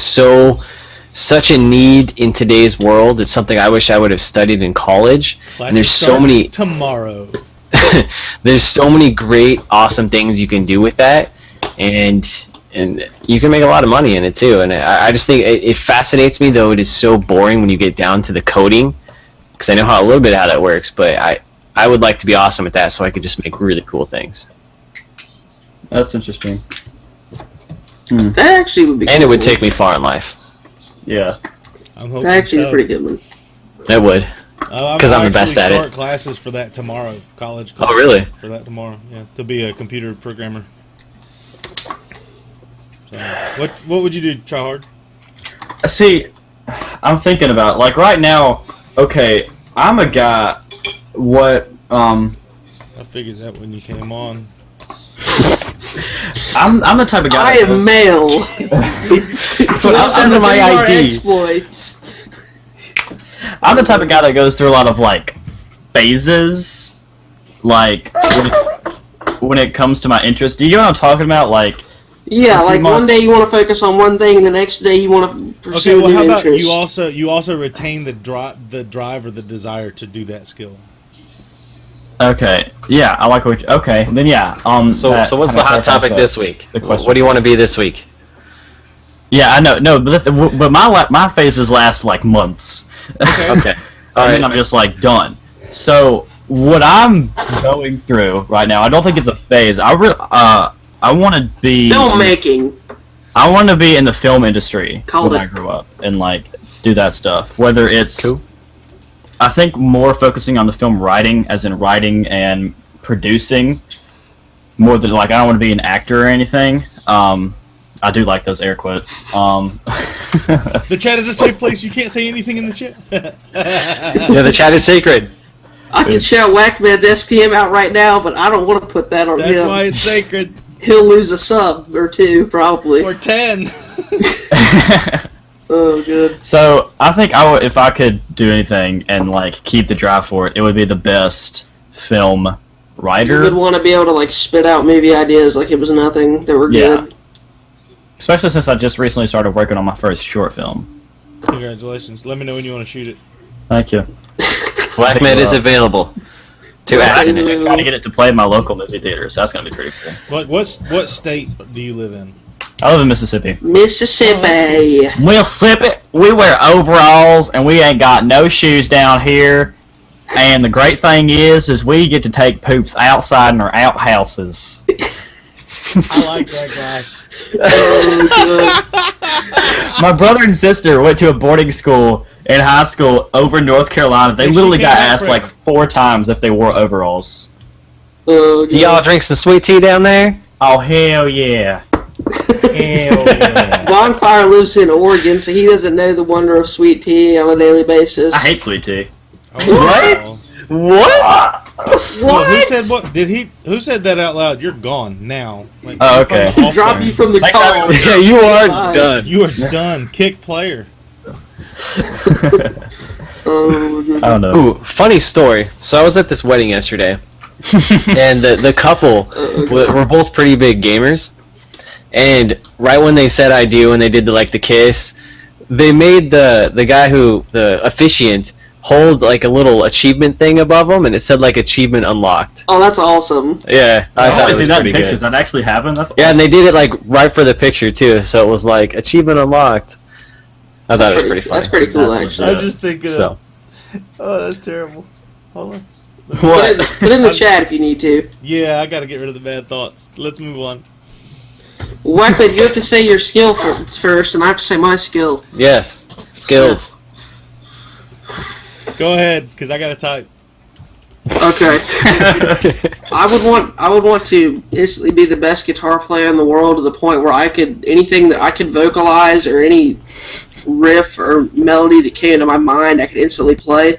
such a need in today's world. It's something I wish I would have studied in college. And there's so many tomorrow. There's so many great, awesome things you can do with that, and you can make a lot of money in it too. And I just think it fascinates me, though it is so boring when you get down to the coding, because I know a little bit how that works. But I would like to be awesome at that, so I could just make really cool things. That's interesting. That actually would be. And it would take me far in life. Yeah. I'm hoping That actually is so. a pretty good one. It would. Because I'm the best at it. Start classes for that tomorrow. College. Oh, really? For that tomorrow, yeah, to be a computer programmer. So, what would you do? Try hard. See, I'm thinking about like right now. Okay, I'm a guy. What? I figured that when you came on. I'm the type of guy. I am male. That's what under my ID. Exploits. I'm the type of guy that goes through a lot of like phases, like when it comes to my interest. Do you know what I'm talking about? Like yeah, like one day you want to focus on one thing, and the next day you want to pursue how about interest. you also retain the drive or the desire to do that skill? Okay, yeah, I like what. Okay, then yeah. So what's the hot topic this week? What do you want to be this week? Yeah, I know. No, but my phases last like months. Okay. Okay. All right. And then I'm just like done. So what I'm going through right now, I don't think it's a phase. I want to be Filmmaking. I want to be in the film industry Called when it. I grow up and like do that stuff. Whether it's Cool. I think more focusing on the film writing, as in writing and producing, more than like I don't want to be an actor or anything. I do like those air quotes. The chat is a safe place. You can't say anything in the chat. Yeah, the chat is sacred. I could shout Whackman's SPM out right now, but I don't want to put that on him. That's why it's sacred. He'll lose a sub or two, probably. Or 10. Oh, good. So I think if I could do anything and like keep the drive for it, it would be the best film writer. You would want to be able to like spit out movie ideas like it was nothing that were good. Especially since I just recently started working on my first short film. Congratulations. Let me know when you want to shoot it. Thank you. Blackman is available to act. I'm trying to get it to play in my local movie theaters. That's gonna be pretty cool. What state do you live in? I live in Mississippi. Mississippi. Mississippi. We wear overalls and we ain't got no shoes down here. And the great thing is we get to take poops outside in our outhouses. I like that guy. My brother and sister went to a boarding school in high school over in North Carolina. They literally got asked like 4 times if they wore overalls. Do y'all drink some sweet tea down there? Oh, hell yeah. Hell yeah. Bondfire lives in Oregon, so he doesn't know the wonder of sweet tea on a daily basis. I hate sweet tea. What? What? What? Who said what? Who said that out loud? You're gone now. Like, Oh, okay. you're Drop you from the call. Yeah, you are done. You are done. Kick player. I don't know. Ooh, funny story. So I was at this wedding yesterday, and the couple were both pretty big gamers. And right when they said "I do" and they did the kiss, they made the guy the officiant holds like a little achievement thing above them, and it said like achievement unlocked. Oh, that's awesome. Yeah, I thought it was that pretty in pictures. good. That actually happened. That's Yeah, awesome. and they did it like right for the picture too, so it was like achievement unlocked. I thought it was pretty funny. That's pretty cool, That's actually. legit. I'm just thinking. So, Oh, that's terrible. Hold on. what? Put it in the chat if you need to. Yeah, I gotta get rid of the bad thoughts. Let's move on. Wacklet, you have to say your skill first, and I have to say my skill. Yes, skills. Go ahead, because I gotta type. Okay. I would want to instantly be the best guitar player in the world to the point where anything that I could vocalize or any riff or melody that came into my mind I could instantly play.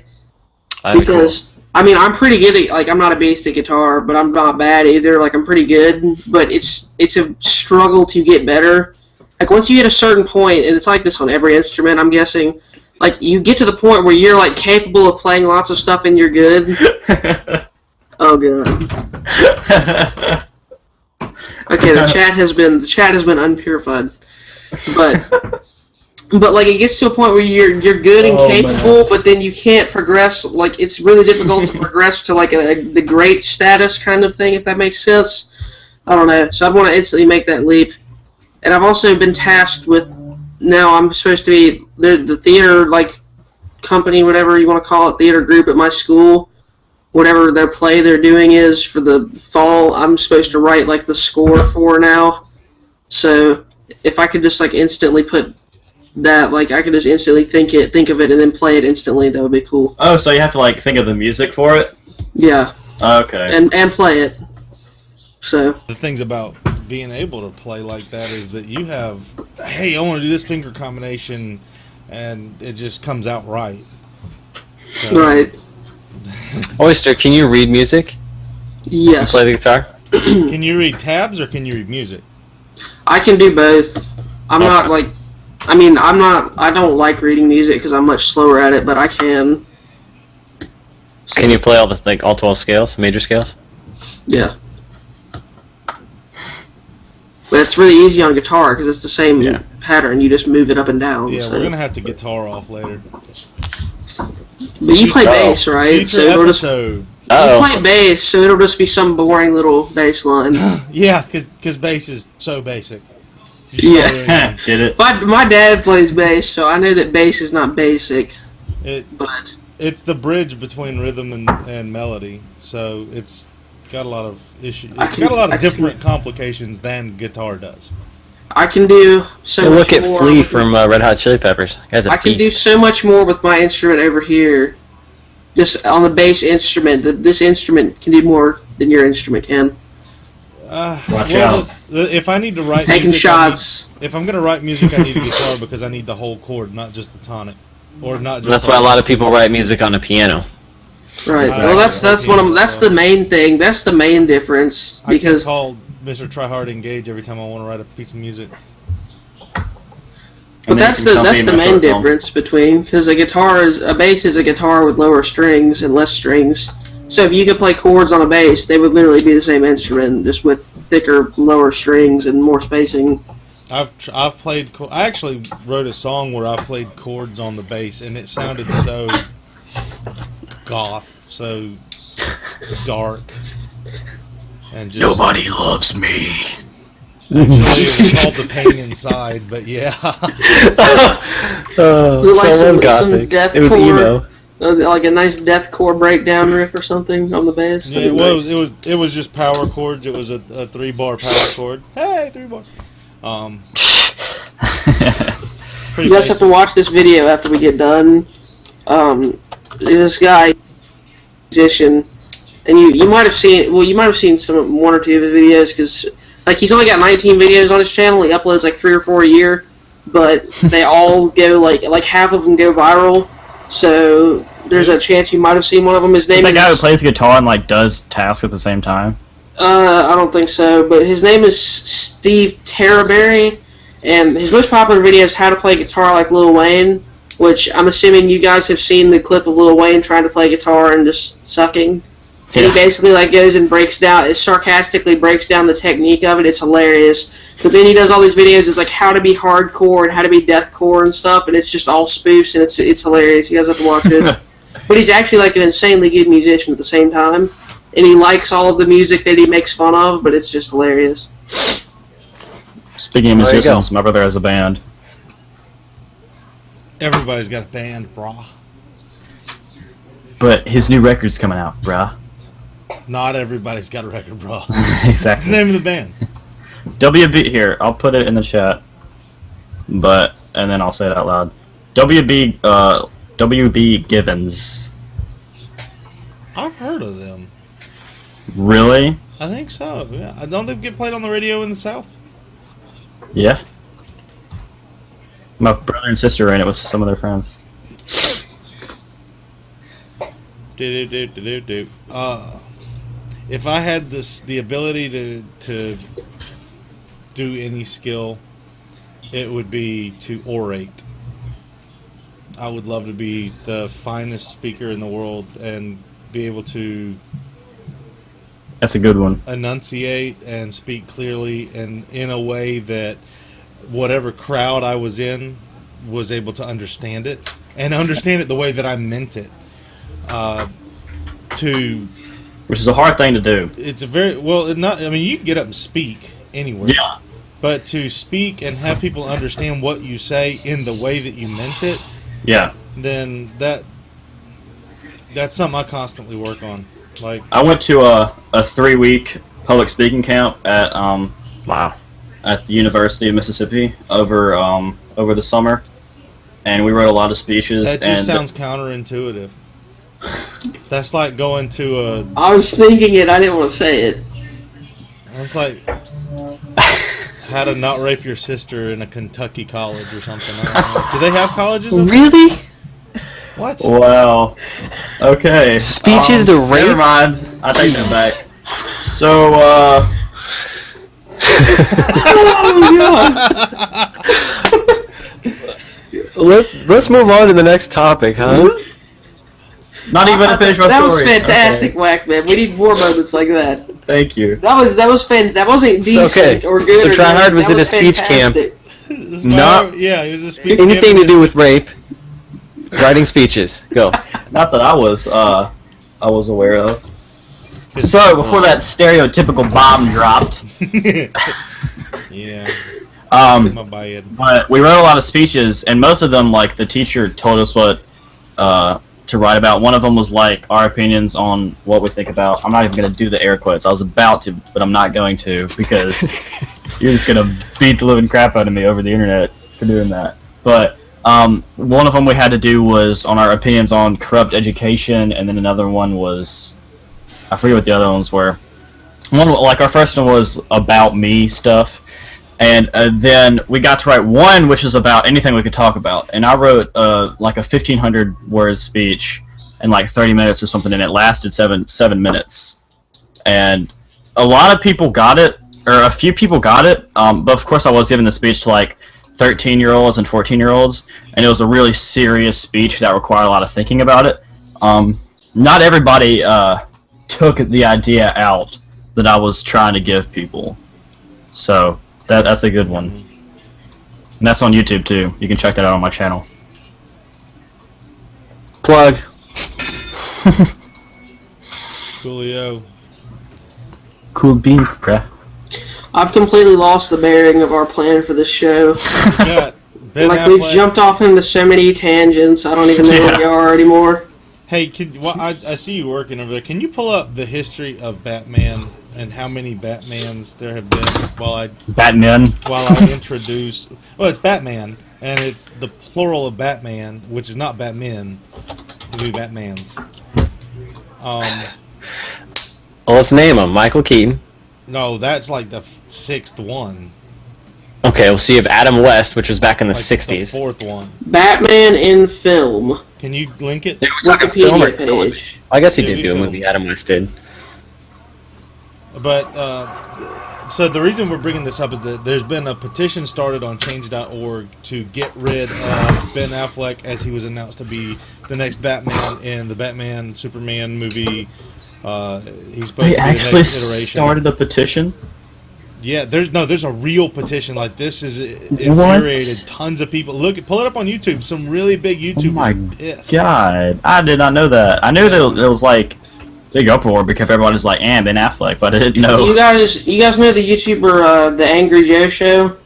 Because I mean, I'm pretty good at, like, I'm not a bass at guitar, but I'm not bad either. Like, I'm pretty good, but it's a struggle to get better. Like, once you hit a certain point, and it's like this on every instrument, I'm guessing, like, you get to the point where you're, like, capable of playing lots of stuff and you're good. Oh, God. Okay, the chat has been unpurified. But like, it gets to a point where you're good and capable, but then you can't progress. Like, it's really difficult to progress to like the great status kind of thing, if that makes sense. I don't know. So I'd want to instantly make that leap. And I've also been tasked with, now I'm supposed to be the theater, like, company, whatever you want to call it, theater group at my school. Whatever their play they're doing is for the fall, I'm supposed to write like the score for now. So if I could just like instantly put that, like, I could just instantly think of it and then play it instantly, that would be cool. Oh, so you have to like think of the music for it? Yeah. Okay. And play it. So The things about being able to play like that is that you have, hey, I want to do this finger combination, and it just comes out right. So, right. Oyster, can you read music? You Yes. play the guitar? Can you read tabs or can you read music? I can do both. I'm not like, I don't like reading music because I'm much slower at it, but I can. Can you play all 12 scales, major scales? Yeah. But it's really easy on guitar because it's the same pattern. You just move it up and down. Yeah, so. we're gonna have to guitar off later. But you play bass, right? Future So it'll just, you episode. play bass, so it'll just be some boring little bass line. Yeah, because bass is so basic. Yeah. Get it? My dad plays bass, so I know that bass is not basic. But It's the bridge between rhythm and melody, so it's got a lot of issues. It's got a lot of different complications than guitar does. I can do so Hey, much look at more. Flea from Red Hot Chili Peppers. Guy's a I can do beast. so much more with my instrument over here. Just on the bass instrument, this instrument can do more than your instrument can. Watch out. If I need to write Taking music, shots. if I'm going to write music, I need a guitar because I need the whole chord, not just the tonic. Or not just That's why a lot of people write music on a piano. Right. Exactly. Well, that's the main thing. That's the main difference I can because call Mr. Tryhard Engage every time I want to write a piece of music. but that's the main difference between, because a bass is a guitar with lower strings and less strings. So if you could play chords on a bass, they would literally be the same instrument, just with thicker, lower strings and more spacing. I've played. I actually wrote a song where I played chords on the bass, and it sounded so goth, so dark, and just Nobody loves me. Actually, it was called The Pain Inside, but yeah. Like So some gothic. deathcore, It was emo. like a nice deathcore breakdown riff or something on the bass. Yeah, That'd be nice. it was just power chords. It was a 3-bar power chord. Hey, 3-bar. Pretty You guys have to watch this video after we get done. There's this guy, musician, and you might have seen one or two of his videos because like he's only got 19 videos on his channel. He uploads like 3 or 4 a year, but they all go like half of them go viral. So there's a chance you might have seen one of them. His name Is that guy who is plays guitar and like does tasks at the same time? I don't think so, but his name is Steve Terraberry, and his most popular video is how to play guitar like Lil Wayne, which I'm assuming you guys have seen the clip of Lil Wayne trying to play guitar and just sucking. And he basically like goes and sarcastically breaks down the technique of it. It's hilarious. But then he does all these videos. It's like how to be hardcore and how to be deathcore and stuff, and it's just all spoofs, and it's hilarious. You guys have to watch it. but he's actually like an insanely good musician at the same time, and he likes all of the music that he makes fun of, but it's just hilarious. Speaking of musicians, my brother has a band. Everybody's got a band, brah. But his new record's coming out, brah. Not everybody's got a record, brah. Exactly. What's the name of the band? WB, here, I'll put it in the chat. And then I'll say it out loud. WB Givens. I've heard of them. Really? I think so, yeah. Don't they get played on the radio in the South? Yeah. My brother and sister were in it with some of their friends. If I had the ability to do any skill, it would be to orate. I would love to be the finest speaker in the world and be able to That's a good one. enunciate and speak clearly and in a way that whatever crowd I was in was able to understand it and understand it the way that I meant it. Which is a hard thing to do. It's a very I mean, you can get up and speak anywhere. Yeah. But to speak and have people understand what you say in the way that you meant it, Yeah. then that's something I constantly work on. Like, I went to a 3-week public speaking camp at at the University of Mississippi over the summer, and we wrote a lot of speeches. that just sounds counterintuitive. That's like going to I was thinking it, I didn't want to say it. it's like how to not rape your sister in a Kentucky college or something. I don't know. Do they have colleges? Really? What? Wow. Okay. Speeches to rape? Never mind. I take that back. So, Let's move on to the next topic, huh? not even to finish my That story. was fantastic, Okay. Whack Man. We need more moments like that. Thank you. That wasn't decent or good. So or Tryhard good. was That at a speech fantastic. Not yeah, he was a speech Anything to camp. do with rape, writing speeches. Go. Not that I was aware of. So before that stereotypical bomb dropped, Yeah, my bad. but we wrote a lot of speeches, and most of them, like, the teacher told us what to write about. One of them was like our opinions on what we think about. I'm not even going to do the air quotes. I was about to, but I'm not going to because you're just going to beat the living crap out of me over the internet for doing that. But one of them we had to do was on our opinions on corrupt education, and then another one was, I forget what the other ones were. Our first one was about me stuff, and then we got to write one which is about anything we could talk about. And I wrote like a 1,500-word speech in like 30 minutes or something, and it lasted seven minutes. And a lot of people got it, or a few people got it, but of course I was giving the speech to like 13-year-olds and 14-year-olds, and it was a really serious speech that required a lot of thinking about it. Not everybody took the idea out that I was trying to give people. So that's a good one. And that's on YouTube too. You can check that out on my channel. Plug. Coolio. Cool beans, bruh. I've completely lost the bearing of our plan for this show. Yeah, Ben Like, we've Affleck. jumped off into so many tangents, I don't even know where we are anymore. Hey, I see you working over there. Can you pull up the history of Batman and how many Batmans there have been while I introduce? Well, it's Batman, and it's the plural of Batman, which is not Batmen. It would be Batmans. Well, let's name them. Michael Keaton. No, that's like the sixth one. Okay, we'll see if Adam West, which was back in the Like 60s. The fourth one. Batman in film. Can you link it? They were talking film or Wikipedia television. page. I guess he Yeah, did we do a filmed. movie. Adam West did. But, so the reason we're bringing this up is that there's been a petition started on change.org to get rid of Ben Affleck as he was announced to be the next Batman in the Batman Superman movie. He's supposed They to be actually the next iteration. started a petition? Yeah, there's a real petition. Like, this is infuriated tons of people. Pull it up on YouTube. Some really big YouTubers are pissed. God, I did not know that. I knew that it was like big uproar because everybody's like, Ben Affleck, but I didn't know. You guys know the YouTuber, the Angry Joe Show?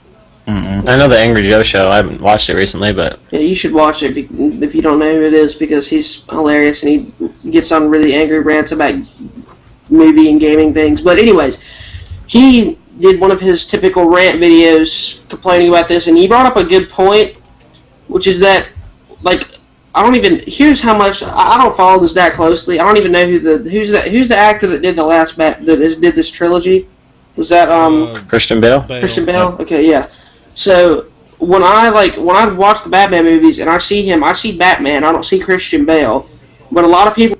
Mm-mm. I know the Angry Joe Show. I haven't watched it recently, but Yeah, you should watch it if you don't know who it is, because he's hilarious and he gets on really angry rants about movie and gaming things. But anyways, he did one of his typical rant videos complaining about this, and he brought up a good point, which is that, like, here's how much I don't follow this that closely. I don't even know who's the actor that did the last did this trilogy. Was that Christian Bale? Christian Bale? Okay, yeah. So when I watch the Batman movies and I see him, I see Batman. I don't see Christian Bale. But a lot of people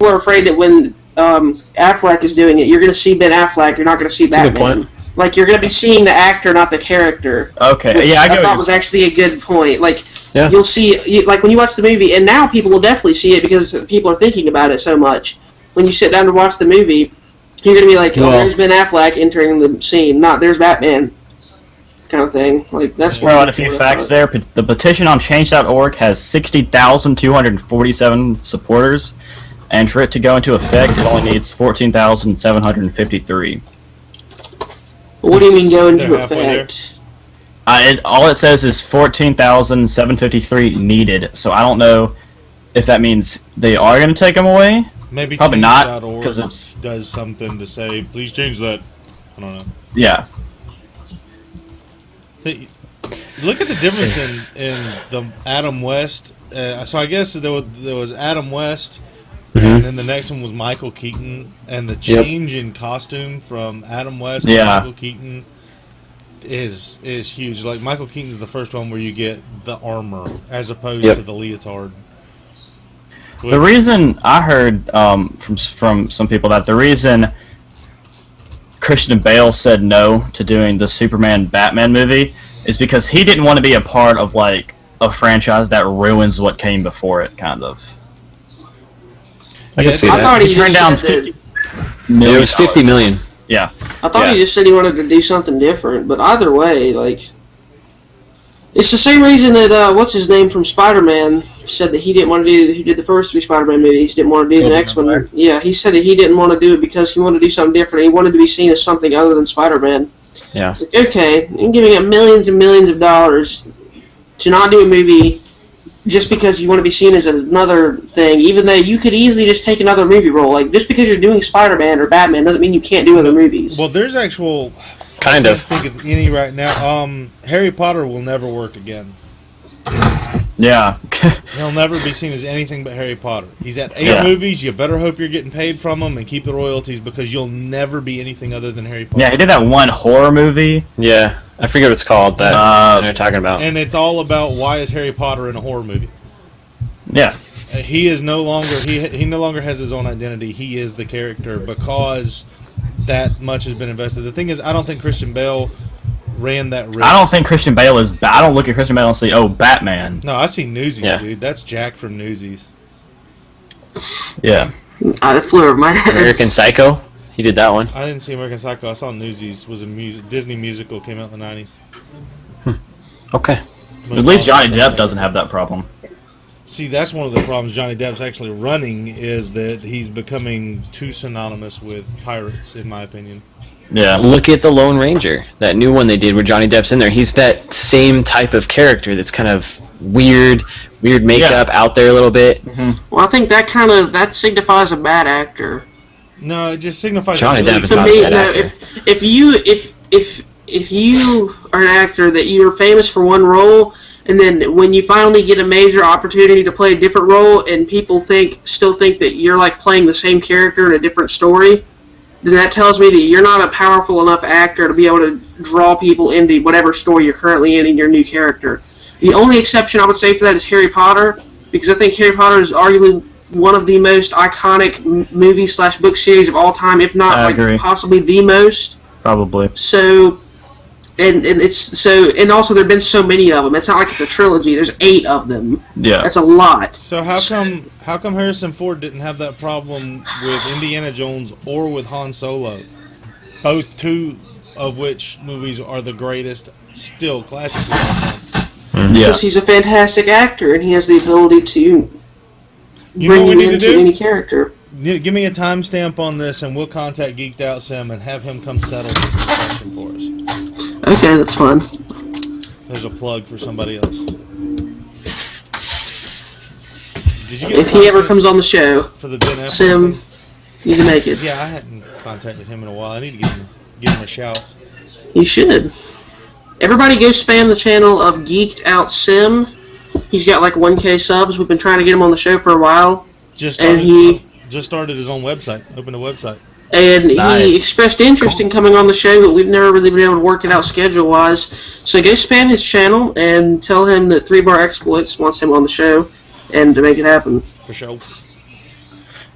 are afraid that when Affleck is doing it, you're going to see Ben Affleck. You're not going to see Batman. That's a good point. Like, you're going to be seeing the actor, not the character. Okay, Which yeah, I thought was actually a good point. Like, Yeah. you'll see, like, when you watch the movie, and now people will definitely see it because people are thinking about it so much. When you sit down to watch the movie, you're going to be like, oh, there's Ben Affleck entering the scene, not there's Batman, kind of thing. Like, that's Throw out a few facts there. The petition on change.org has 60,247 supporters, and for it to go into effect, it only needs 14,753. What do you mean go into They're halfway effect? All it says is 14,753 needed, so I don't know if that means they are going to take them away. Maybe Probably not, change.org 'cause it's- does something to say, please change that. I don't know. Yeah. Look at the difference in the Adam West. So I guess there was Adam West, and then the next one was Michael Keaton, and the change in costume from Adam West to Michael Keaton is huge. Like, Michael Keaton's the first one where you get the armor as opposed to the leotard. The reason I heard from some people that the reason Christian Bale said no to doing the Superman Batman movie is because he didn't want to be a part of, like, a franchise that ruins what came before it, kind of. I can see I that. thought He turned down $50 million. It was $50 million. Yeah. I thought he just said he wanted to do something different, but either way, like, it's the same reason that what's his name from Spider-Man said that he didn't want to do. He did the first 3 Spider-Man movies. Didn't want to do the next one. Yeah, he said that he didn't want to do it because he wanted to do something different. He wanted to be seen as something other than Spider-Man. Yeah. It's like, okay, you're giving up millions and millions of dollars to not do a movie just because you want to be seen as another thing, even though you could easily just take another movie role. Like, just because you're doing Spider-Man or Batman doesn't mean you can't do other movies. Well, there's actual... Kind of. I can't think of any right now. Harry Potter will never work again. Yeah. He'll never be seen as anything but Harry Potter. He's at 8 movies. You better hope you're getting paid from him and keep the royalties, because you'll never be anything other than Harry Potter. Yeah, he did that one horror movie. Yeah. I forget what it's called that you're talking about. And it's all about why is Harry Potter in a horror movie. Yeah. He is no longer he no longer has his own identity. He is the character because that much has been invested. The thing is, I don't think Christian Bale ran that risk. I don't think Christian Bale is... I don't look at Christian Bale and say, oh, Batman. No, I see Newsies, dude. That's Jack from Newsies. Yeah. That flew over my head. American Psycho. He did that one. I didn't see American Psycho. I saw Newsies. Was a Disney musical, came out in the 90s. Okay. At least Johnny Depp doesn't have that problem. See, that's one of the problems Johnny Depp's actually running, is that he's becoming too synonymous with pirates, in my opinion. Yeah. Look at the Lone Ranger, that new one they did where Johnny Depp's in there. He's that same type of character that's kind of weird makeup, out there a little bit. Mm-hmm. Well, I think that signifies a bad actor. No, it just signifies Johnny Depp is To not me, a bad actor. if you are an actor that you are famous for one role, and then when you finally get a major opportunity to play a different role, and people still think that you're like playing the same character in a different story, then that tells me that you're not a powerful enough actor to be able to draw people into whatever story you're currently in your new character. The only exception I would say for that is Harry Potter, because I think Harry Potter is arguably one of the most iconic movie/book series of all time, if not possibly the most. Probably. So, and also there've been so many of them. It's not like it's a trilogy. There's 8 of them. Yeah. That's a lot. So how come Harrison Ford didn't have that problem with Indiana Jones or with Han Solo? both two of which movies are the greatest, still classics of all time. Yeah. Because he's a fantastic actor and he has the ability to bring you into any character. Give me a timestamp on this, and we'll contact Geeked Out Sim and have him come settle this discussion for us. Okay, that's fine. There's a plug for somebody else. Did you get If he ever comes on the show, for the Ben Affleck Sim, thing? you can make it. Yeah, I hadn't contacted him in a while. I need to give him a shout. You should. Everybody go spam the channel of Geeked Out Sim. He's got like 1K subs. We've been trying to get him on the show for a while. Just started his own website. Opened a website. And Nice. he expressed interest in coming on the show, but we've never really been able to work it out schedule-wise. So go spam his channel and tell him that 3-Bar Exploits wants him on the show and to make it happen. For sure.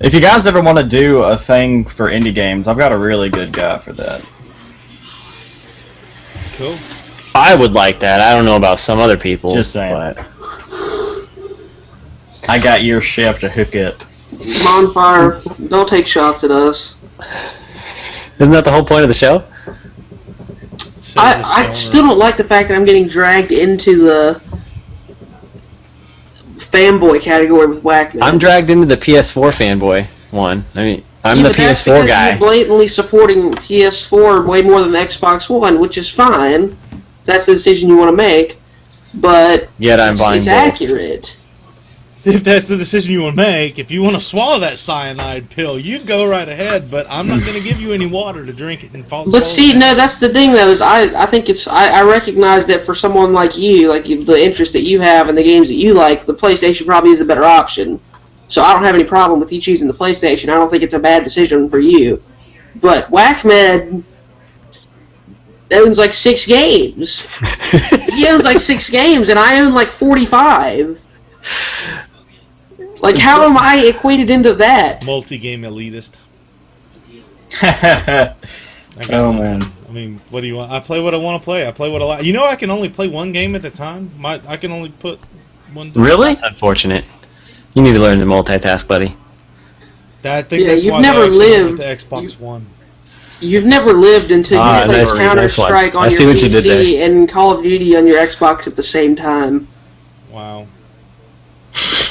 If you guys ever want to do a thing for indie games, I've got a really good guy for that. Cool. I would like that. I don't know about some other people. Just saying. But I got your chef to hook it. Bondfire, don't take shots at us. isn't that the whole point of the show? I still don't like the fact that I'm getting dragged into the fanboy category with Whackman. I'm dragged into the PS4 fanboy one. I mean, I'm the but that's PS4 because guy. You're blatantly supporting PS4 way more than the Xbox One, which is fine. That's the decision you want to make, but Yet I'm buying it's both. accurate. If that's the decision you want to make, if you want to swallow that cyanide pill, you go right ahead, but I'm not going to give you any water to drink it and fall. But see, no, that's the thing though, is I think it's, I recognize that for someone like you, like the interest that you have and the games that you like, the PlayStation probably is a better option. So I don't have any problem with you choosing the PlayStation. I don't think it's a bad decision for you. But Whackman owns like 6 games. He owns like 6 games, and I own like 45. Like, how am I equated into that? Multi-game elitist. Oh man. I mean, what do you want? I play what I want to play. I play what I like. You know, I can only play one game at a time. I can only put one. Really? That's unfortunate. You need to learn to multitask, buddy. I think Yeah, that's you've why never they actually lived- went with the Xbox One. You've never lived until you played nice one, Counter-Strike nice one. on I see your what you did PC and Call of Duty on your Xbox at the same time Wow.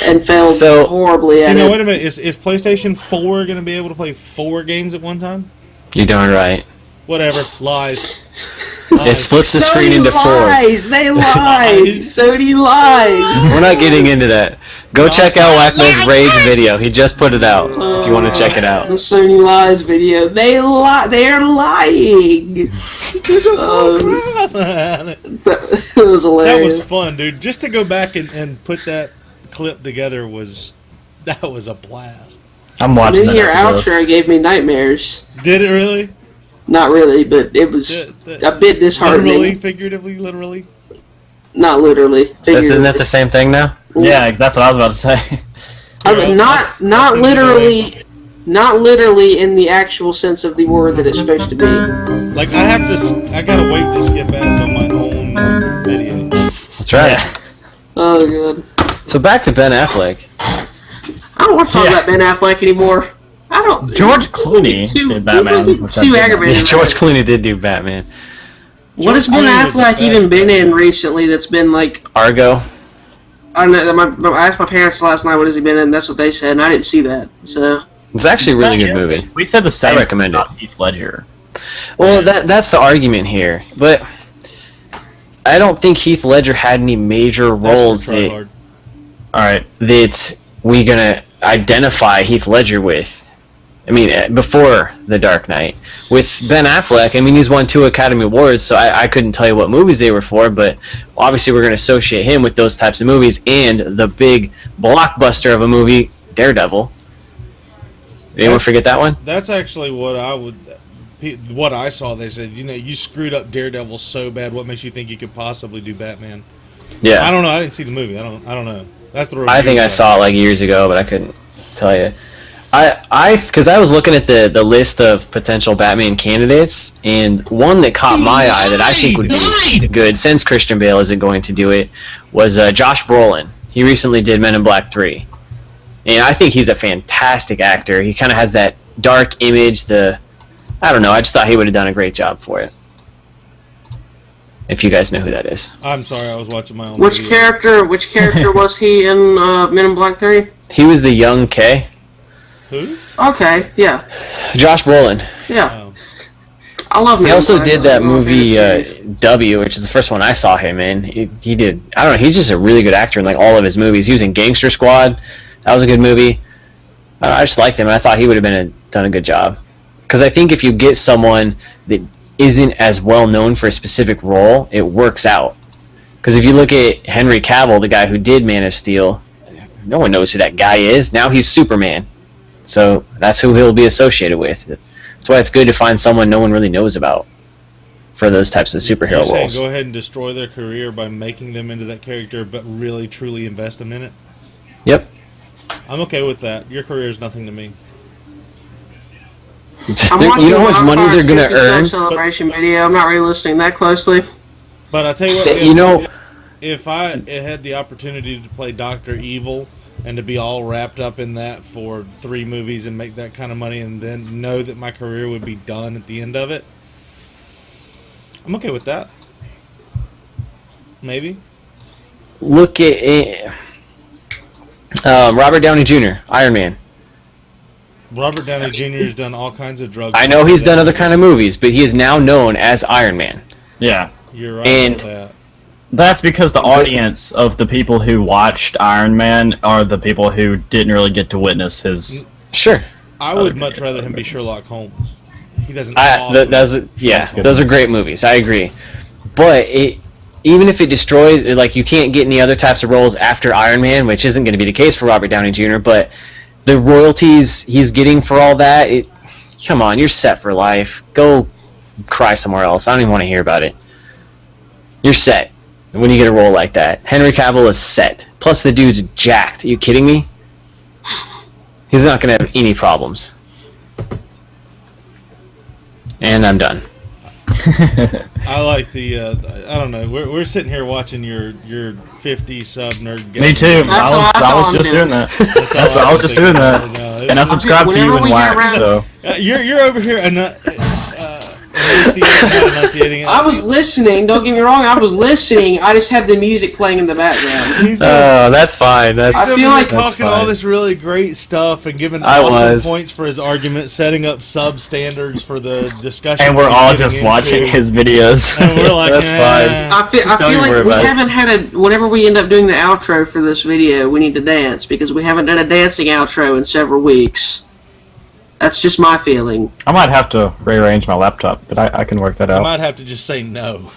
and failed So- horribly So, at no, it. wait a minute. Is PlayStation 4 going to be able to play 4 games at one time? You're darn right. Whatever. Lies. It splits the screen into 4. lies! They lied! Sony lies! We're not getting into that. Go check out Whackman's Rage video. He just put it out. If you want to check it out. The Sony lies video. They lie. They're lying. That was That hilarious. was fun, dude. Just to go back and put that clip together was a blast. I'm watching New that Year after outro this. gave me nightmares. Did it really? Not really, but it was a bit disheartening. Literally, figuratively, literally. Not literally. Isn't that the same thing now? Yeah, that's what I was about to say. I mean, That's not the literally, not literally in the actual sense of the word that it's supposed to be. Like I gotta wait to skip ads on my own video. That's right. Yeah. Oh, good. So back to Ben Affleck. I don't want to talk Yeah. about Ben Affleck anymore. I don't. George Clooney did Batman, which I Too didn't aggravated. Yeah, George Clooney did do Batman. What has Ben George Clooney was the Affleck even best been in Batman. recently that's been like? Argo. I know. I asked my parents last night what has he been in. That's what they said, and I didn't see that. So It's actually a really good movie. We said the same. I recommend it. about Heath Ledger. Well, that's the argument here. But I don't think Heath Ledger had any major roles That's for that, tryhard. All right. that we gonna identify Heath Ledger with. I mean, before The Dark Knight. With Ben Affleck, I mean, he's won 2 Academy Awards, so I couldn't tell you what movies they were for, but obviously we're going to associate him with those types of movies, and the big blockbuster of a movie, Daredevil. Anyone forget that one? That's actually what I saw. They said, you screwed up Daredevil so bad. What makes you think you could possibly do Batman? Yeah. I don't know. I didn't see the movie. I don't know. That's the. I think I saw it like years ago, but I couldn't tell you. Because I was looking at the list of potential Batman candidates, and one that caught my eye that I think would be good, since Christian Bale isn't going to do it, was Josh Brolin. He recently did Men in Black 3. And I think he's a fantastic actor. He kind of has that dark image, I I don't know. I just thought he would have done a great job for it. If you guys know who that is. I'm sorry, I was watching my own. Which video. character was he in Men in Black 3? He was the young K. Who? Okay, yeah. Josh Brolin. Yeah. Oh. I love him. He also did that movie W, which is the first one I saw him in. He did. I don't know. He's just a really good actor in like all of his movies. He was in Gangster Squad. That was a good movie. I just liked him. And I thought he would have done a good job. Because I think if you get someone that isn't as well known for a specific role, it works out. Because if you look at Henry Cavill, the guy who did Man of Steel, no one knows who that guy is. Now he's Superman. So that's who he'll be associated with. That's why it's good to find someone no one really knows about for those types of superhero You're roles. saying go ahead and destroy their career by making them into that character, but really truly invest them in it? Yep. I'm okay with that. Your career is nothing to me. You know how much money they're going to earn? Celebration video. I'm not really listening that closely. But I tell you what, You know, if I had the opportunity to play Dr. Evil and to be all wrapped up in that for 3 movies and make that kind of money and then know that my career would be done at the end of it, I'm okay with that. Maybe. look at Robert Downey Jr., Iron Man. Robert Downey Jr. has done all kinds of drugs. I know he's done other kind of movies, but he is now known as Iron Man. Yeah. You're right And- about that. That's because the audience of the people who watched Iron Man are the people who didn't really get to witness his... Sure. I would much rather him be Sherlock Holmes. He does an awesome Those are great movies. I agree. But even if it destroys, like, you can't get any other types of roles after Iron Man, which isn't going to be the case for Robert Downey Jr., but the royalties he's getting for all that, come on, you're set for life. Go cry somewhere else. I don't even want to hear about it. You're set when you get a role like that. Henry Cavill is set. Plus the dude's jacked. Are you kidding me? He's not going to have any problems. And I'm done. I like the, I don't know, we're sitting here watching your 50 sub nerd game. Me too. That's I all was I'm just doing that. That's all I was just doing that. And I subscribe to you Whenever and we get Wax, around- so... You're over here enunciating it. I was listening. Don't get me wrong. I was listening. I just had the music playing in the background. He's That's fine. I feel like talking all this really great stuff and giving I awesome was. points for his argument, setting up sub standards for the discussion. And we're all getting just into. watching his videos. And we're like, That's fine. I feel Don't like worry we about it. haven't had whenever we end up doing the outro for this video, we need to dance because we haven't done a dancing outro in several weeks. That's just my feeling. I might have to rearrange my laptop, but I can work that I out. might have to just say no.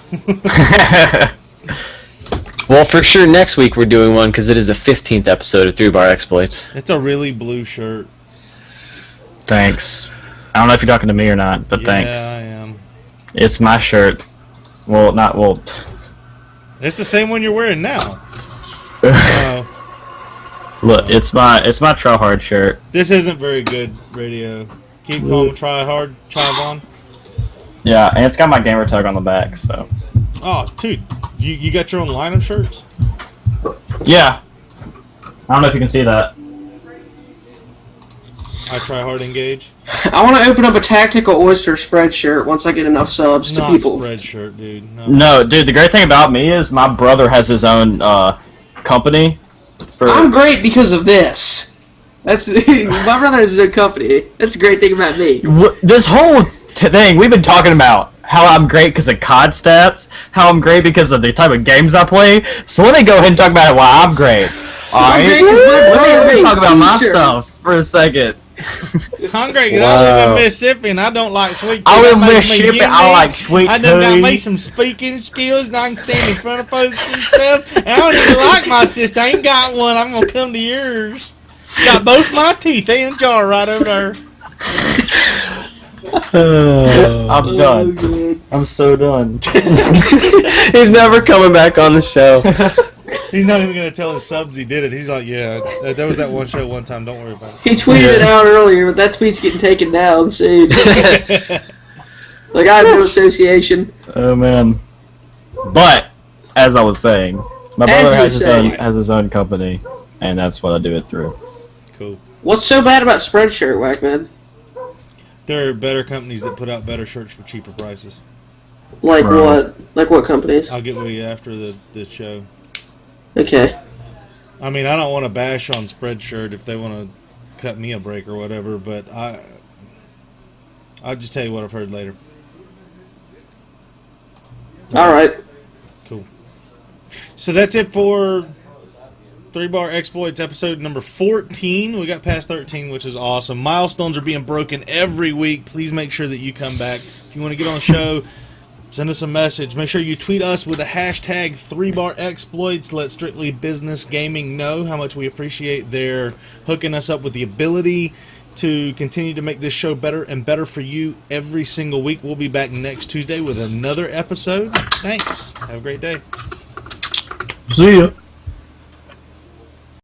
Well, for sure next week we're doing one because it is the 15th episode of 3-Bar Exploits. It's a really blue shirt. Thanks. I don't know if you're talking to me or not, but Yeah, thanks. I am. It's my shirt. Well. It's the same one you're wearing now. Look, it's my try hard shirt. This isn't very good radio. Keep calm, try hard, try on. Yeah, and it's got my gamer tag on the back, so. Oh, dude, you got your own line of shirts? Yeah. I don't know if you can see that. I try hard, engage. I want to open up a Tactical Oyster spreadshirt once I get enough subs to Not people. spread shirt, dude. No. No, dude, the great thing about me is my brother has his own company. I'm great because of this. That's my brother has his own company. That's a great thing about me. This whole thing we've been talking about how I'm great because of COD stats, how I'm great because of the type of games I play. So let me go ahead and talk about why I'm great. Alright? great 'cause my brother Let me talk makes about my t-shirts. stuff for a second. I'm great 'cause I live in Mississippi and I don't like sweet tea. I live in That makes me Mississippi, I unique. like sweet I done got tea. me some speaking skills and I can stand in front of folks and stuff. And I don't even like my sister. I ain't got one. I'm gonna come to yours. Got both my teeth in a jar right over there. I'm done. I'm so done. He's never coming back on the show. He's not even gonna tell his subs he did it. He's like, yeah, there was that one show one time. Don't worry about it. He tweeted it out earlier, but that tweet's getting taken down soon. Like, I have no association. Oh man. But as I was saying, my As brother you has say. has his own company, and that's what I do it through. Cool. What's so bad about Spreadshirt, Wackman? There are better companies that put out better shirts for cheaper prices. Like Right. what? Like what companies? I'll get with you after the show. Okay. I mean, I don't want to bash on Spreadshirt if they want to cut me a break or whatever, but I'll just tell you what I've heard later. All right. Cool. So that's it for 3-Bar Exploits episode number 14. We got past 13, which is awesome. Milestones are being broken every week. Please make sure that you come back. If you want to get on the show, send us a message. Make sure you tweet us with the hashtag 3-Bar Exploits. Let Strictly Business Gaming know how much we appreciate their hooking us up with the ability to continue to make this show better and better for you every single week. We'll be back next Tuesday with another episode. Thanks. Have a great day. See ya.